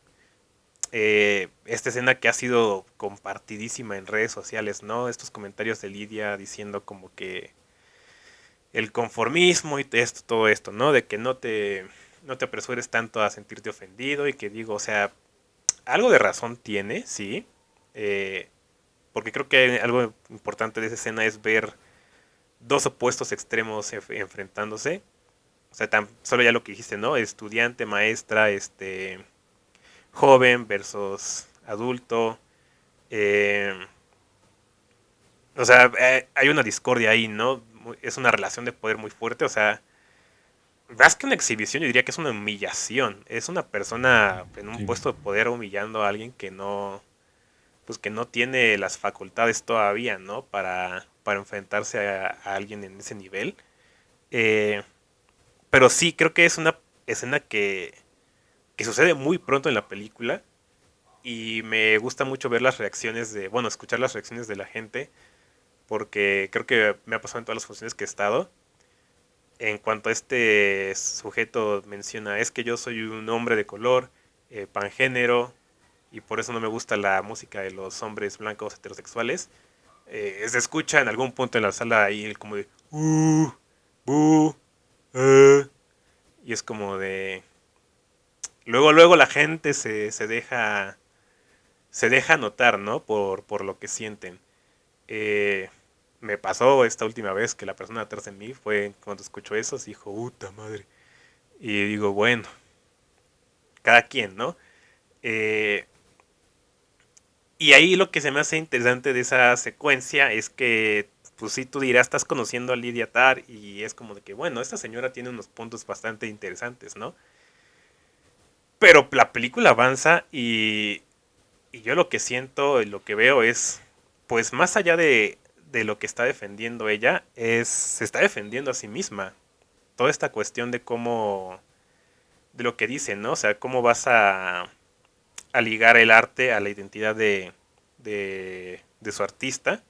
Esta escena que ha sido compartidísima en redes sociales, ¿no? Estos comentarios de Lidia diciendo como que el conformismo y esto, todo esto, ¿no? De que no te apresures tanto a sentirte ofendido y que digo, o sea, algo de razón tiene, sí. Eh, Porque creo que algo importante de esa escena es ver dos opuestos extremos enfrentándose. O sea, solo ya lo que dijiste, ¿no? Estudiante, maestra, joven versus adulto. Eh, o sea, hay una discordia ahí, ¿no? Es una relación de poder muy fuerte. O sea, más que una exhibición, yo diría que es una humillación. Es una persona en un Sí. puesto de poder humillando a alguien que no, pues que no tiene las facultades todavía, ¿no? Para enfrentarse a alguien en ese nivel. Eh, pero sí, creo que es una escena que sucede muy pronto en la película y me gusta mucho ver las reacciones bueno, escuchar las reacciones de la gente porque creo que me ha pasado en todas las funciones que he estado. En cuanto a este sujeto menciona, es que yo soy un hombre de color, pangénero, y por eso no me gusta la música de los hombres blancos heterosexuales. Se escucha en algún punto en la sala ahí como de bu, uh", y es como de luego la gente se deja notar, ¿no? Por lo que sienten. Eh, Me pasó esta última vez que la persona atrás de mí fue cuando escuchó eso, se dijo, puta madre. Y digo, bueno, cada quien, ¿no? Eh, y ahí lo que se me hace interesante de esa secuencia es que, pues sí, tú dirás, estás conociendo a Lidia Tar y es como de que, bueno, esta señora tiene unos puntos bastante interesantes, ¿no? Pero la película avanza y yo lo que siento y lo que veo es, pues más allá de lo que está defendiendo ella, se está defendiendo a sí misma. Toda esta cuestión de cómo, de lo que dice, ¿no? O sea, cómo vas a ligar el arte a la identidad de su artista,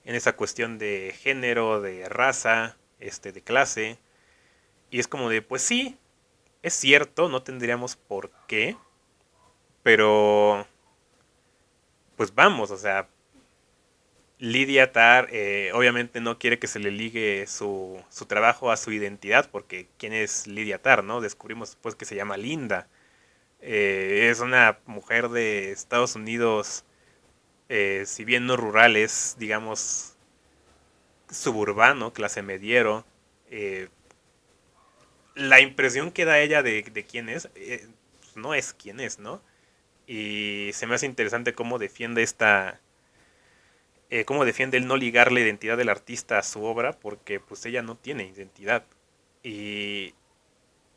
en esa cuestión de género, de raza, de clase. Y es como de, pues sí, es cierto, no tendríamos por qué, pero pues vamos, o sea, Lidia Tar obviamente no quiere que se le ligue su trabajo a su identidad, porque ¿quién es Lidia Tar, no? Descubrimos después que se llama Linda. Es una mujer de Estados Unidos, si bien no rural, es, digamos, suburbano, clase mediero. Eh, la impresión que da ella de quién es, pues no es quién es, ¿no? Y se me hace interesante cómo defiende el no ligar la identidad del artista a su obra, porque pues ella no tiene identidad. Y,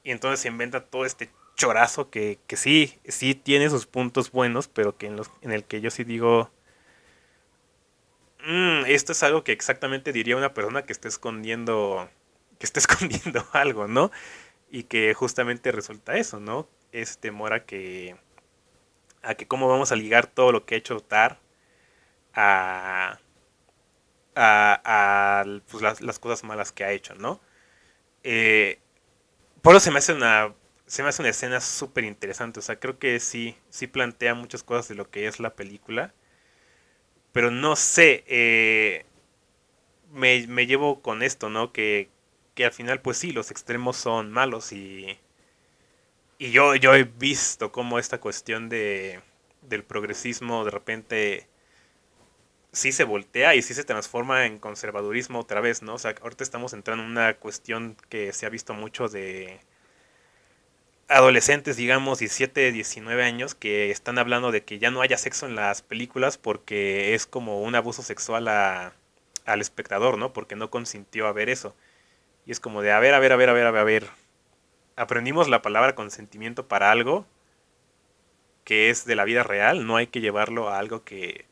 y entonces se inventa todo este chorazo que sí, sí tiene sus puntos buenos, pero que en el que yo sí digo, esto es algo que exactamente diría una persona que está escondiendo algo, ¿no? Y que justamente resulta eso, ¿no? Es temor a que cómo vamos a ligar todo lo que ha hecho Tar a, pues las cosas malas que ha hecho, ¿no? Eh, por eso se me hace una escena súper interesante, o sea, creo que sí, sí plantea muchas cosas de lo que es la película, pero no sé, me llevo con esto, ¿no? Que al final, pues sí, los extremos son malos y yo he visto cómo esta cuestión del progresismo de repente sí se voltea y sí se transforma en conservadurismo otra vez, ¿no? O sea, ahorita estamos entrando en una cuestión que se ha visto mucho adolescentes, digamos, 17, 19 años, que están hablando de que ya no haya sexo en las películas porque es como un abuso sexual al espectador, ¿no? Porque no consintió a ver eso. Y es como de, a ver, a ver, a ver, a ver, a ver. Aprendimos la palabra consentimiento para algo que es de la vida real, no hay que llevarlo a algo que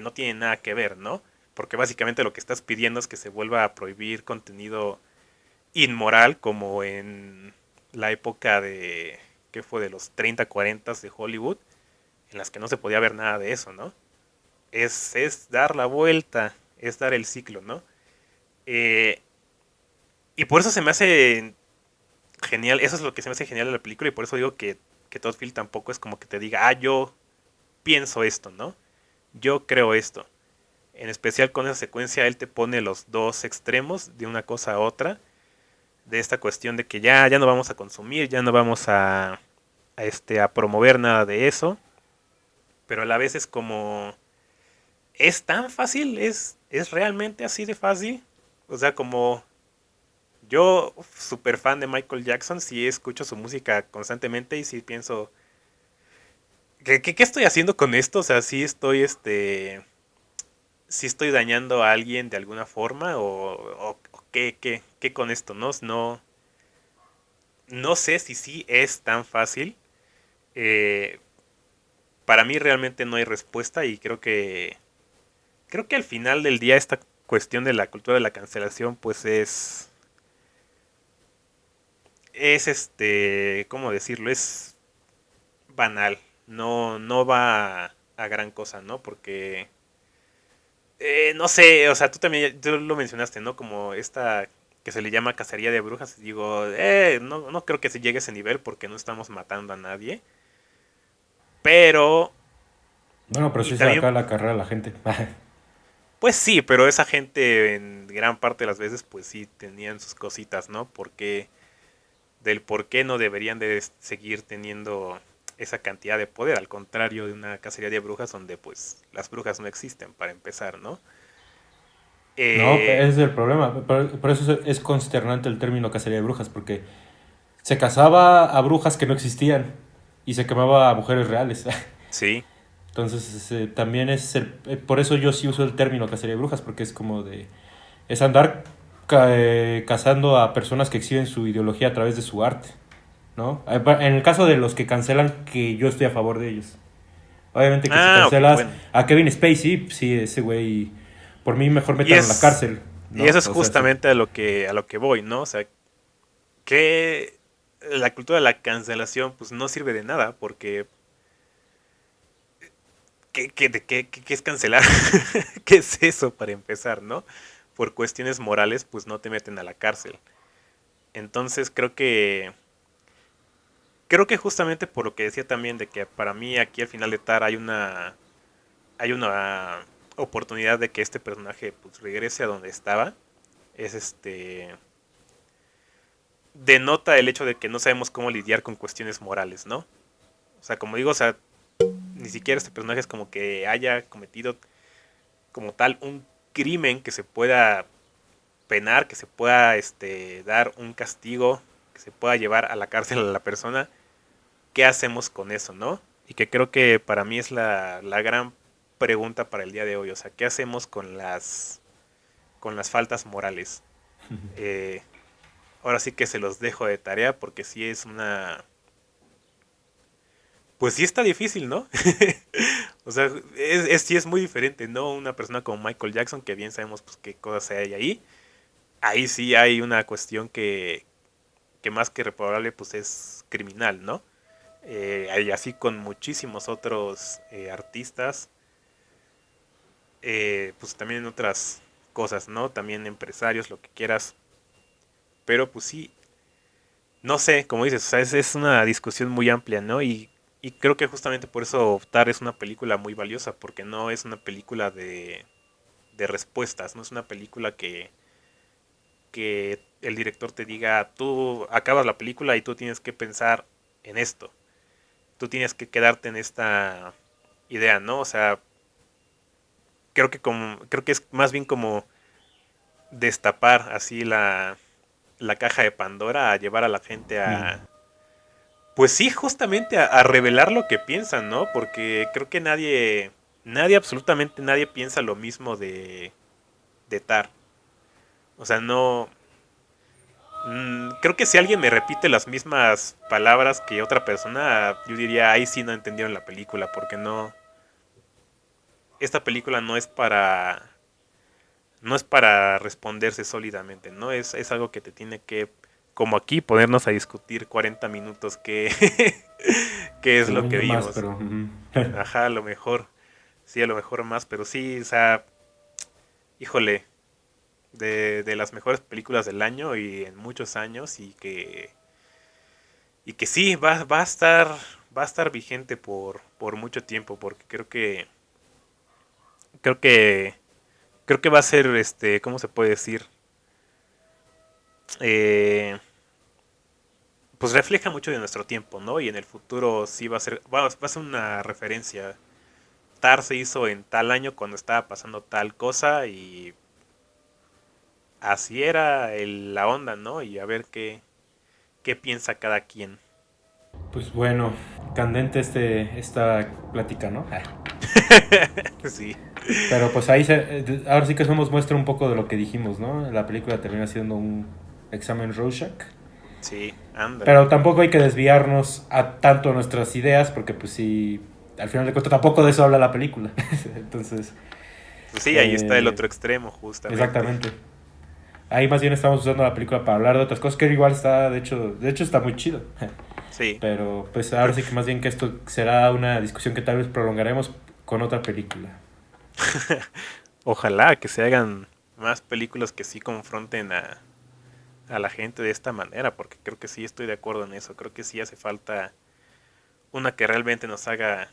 no tiene nada que ver, ¿no? Porque básicamente lo que estás pidiendo es que se vuelva a prohibir contenido inmoral como en la época de, ¿qué fue? De los 30 40 de Hollywood, en las que no se podía ver nada de eso, ¿no? Es dar la vuelta, es dar el ciclo, ¿no? Eh, y por eso se me hace genial, eso es lo que se me hace genial de la película y por eso digo que Todd Field tampoco es como que te diga, yo pienso esto, ¿no? Yo creo esto. En especial con esa secuencia, él te pone los dos extremos de una cosa a otra, de esta cuestión de que ya no vamos a consumir, ya no vamos a promover nada de eso, pero a la vez es como, ¿es tan fácil? ¿Es realmente así de fácil? O sea, como yo, súper fan de Michael Jackson, sí escucho su música constantemente y sí pienso, ¿qué estoy haciendo con esto? O sea, sí estoy dañando a alguien de alguna forma o qué con esto, ¿no? No sé si sí es tan fácil. Eh, para mí realmente no hay respuesta y creo que al final del día esta cuestión de la cultura de la cancelación pues ¿cómo decirlo? Es banal. No va a gran cosa, ¿no? Porque no sé, o sea, tú lo mencionaste, ¿no? Como esta que se le llama cacería de brujas. Digo, no creo que se llegue a ese nivel porque no estamos matando a nadie. Pero, Bueno, pero y sí se también, acaba la carrera a la gente. pues sí, pero esa gente en gran parte de las veces, pues sí, tenían sus cositas, ¿no? Del por qué no deberían de seguir teniendo esa cantidad de poder, al contrario de una cacería de brujas donde pues las brujas no existen para empezar, ¿no? No, Eh, ese es el problema. Por eso es consternante el término cacería de brujas, porque se cazaba a brujas que no existían y se quemaba a mujeres reales. sí. Entonces, también por eso yo sí uso el término cacería de brujas, porque es como de... Es andar cazando a personas que exhiben su ideología a través de su arte, ¿no? En el caso de los que cancelan, que yo estoy a favor de ellos. Obviamente que si Ah, ok, cancelas bueno. a Kevin Spacey, sí, ese güey, por mí mejor Y métanlo en la cárcel, eso ¿no? es O sea, sí. justamente a lo que voy, ¿no? O sea, que la cultura de la cancelación pues no sirve de nada porque ¿qué es cancelar? ¿Qué es eso para empezar, no? Por cuestiones morales pues no te meten a la cárcel. Entonces creo que justamente por lo que decía también de que para mí aquí al final de Tar hay una oportunidad de que este personaje pues regrese a donde estaba. Es denota el hecho de que no sabemos cómo lidiar con cuestiones morales, ¿no? O sea, como digo, o sea, ni siquiera este personaje es como que haya cometido como tal un crimen que se pueda penar, que se pueda dar un castigo, que se pueda llevar a la cárcel a la persona. ¿Qué hacemos con eso, no? Y que creo que para mí es la gran pregunta para el día de hoy. O sea, ¿qué hacemos con las faltas morales? Eh, ahora sí que se los dejo de tarea porque sí es una... Pues sí está difícil, ¿no? O sea, sí es muy diferente, ¿no? Una persona como Michael Jackson, que bien sabemos pues qué cosas hay ahí. Ahí sí hay una cuestión que más que reprobable pues es criminal, ¿no? Y así con muchísimos otros artistas, pues también en otras cosas, ¿no? También empresarios, lo que quieras. Pero pues sí, no sé, como dices, o sea, es una discusión muy amplia, ¿no? Y creo que justamente por eso Tar es una película muy valiosa, porque no es una película de respuestas, no es una película que el director te diga, tú acabas la película y tú tienes que pensar en esto, tú tienes que quedarte en esta idea, ¿no? O sea, creo que es más bien como destapar así la caja de Pandora a llevar a la gente Mm. Pues sí, justamente a revelar lo que piensan, ¿no? Porque creo que nadie, absolutamente nadie piensa lo mismo de Tar. O sea, no. Creo que si alguien me repite las mismas palabras que otra persona, yo diría, ahí sí no entendieron la película, porque no. Esta película no es para responderse sólidamente, ¿no? Es algo que te tiene que, como aquí, ponernos a discutir 40 minutos qué es lo Según que yo más, vimos. pero... ujú. Ajá, a lo mejor. Sí, a lo mejor más, pero sí, o sea, híjole, de las mejores películas del año y en muchos años y que sí, va a estar vigente por mucho tiempo porque creo que, creo que va a ser, ¿cómo se puede decir? Eh, pues refleja mucho de nuestro tiempo, ¿no? Y en el futuro sí va a ser una referencia. Tar se hizo en tal año cuando estaba pasando tal cosa y así era la onda, ¿no? Y a ver qué piensa cada quien. Pues bueno, candente esta plática, ¿no? Sí, Pero pues ahí ahora sí que somos muestra un poco de lo que dijimos, ¿no? La película termina siendo un examen Rorschach. sí, ándale. Pero tampoco hay que desviarnos a tanto nuestras ideas, porque pues sí, al final de cuentas tampoco de eso habla la película. Entonces, Pues sí, ahí está el eh, otro extremo, justamente. exactamente. Ahí más bien estamos usando la película para hablar de otras cosas, que igual está, de hecho está muy chido. Sí, Pero pues yo ahora creo sí que más bien que esto será una discusión que tal vez prolongaremos con otra película. ojalá que se hagan más películas que sí confronten a la gente de esta manera, porque creo que sí estoy de acuerdo en eso. Creo que sí hace falta una que realmente nos haga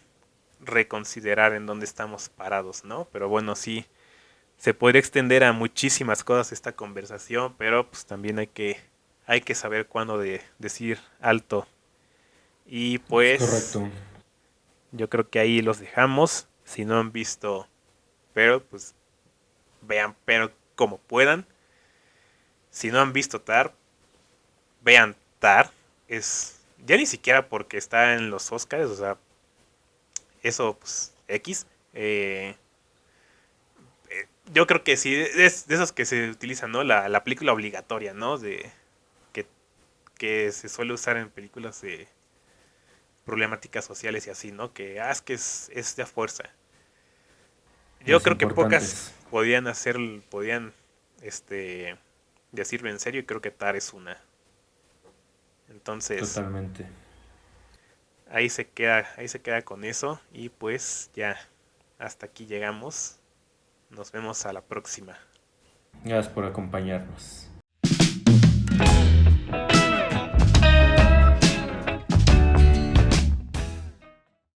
reconsiderar en dónde estamos parados, ¿no? Pero bueno, sí, se podría extender a muchísimas cosas esta conversación, pero pues también hay que saber cuándo decir alto. Y Es pues correcto. yo creo que ahí los dejamos. Si no han visto, pero pues vean, pero como puedan. Si no han visto Tar, vean Tar. Ya ni siquiera porque está en los Oscars, o sea, eso pues X. Eh, yo creo que sí, es de esos que se utilizan, ¿no? La película obligatoria, ¿no? Que, que se suele usar en películas de problemáticas sociales y así, ¿no? Es que es de a fuerza. Yo Las creo que pocas importantes. podían, este, decirlo en serio y creo que Tar es una. Entonces, Totalmente. ahí se queda con eso y pues ya, hasta aquí llegamos. Nos vemos a la próxima. Gracias por acompañarnos.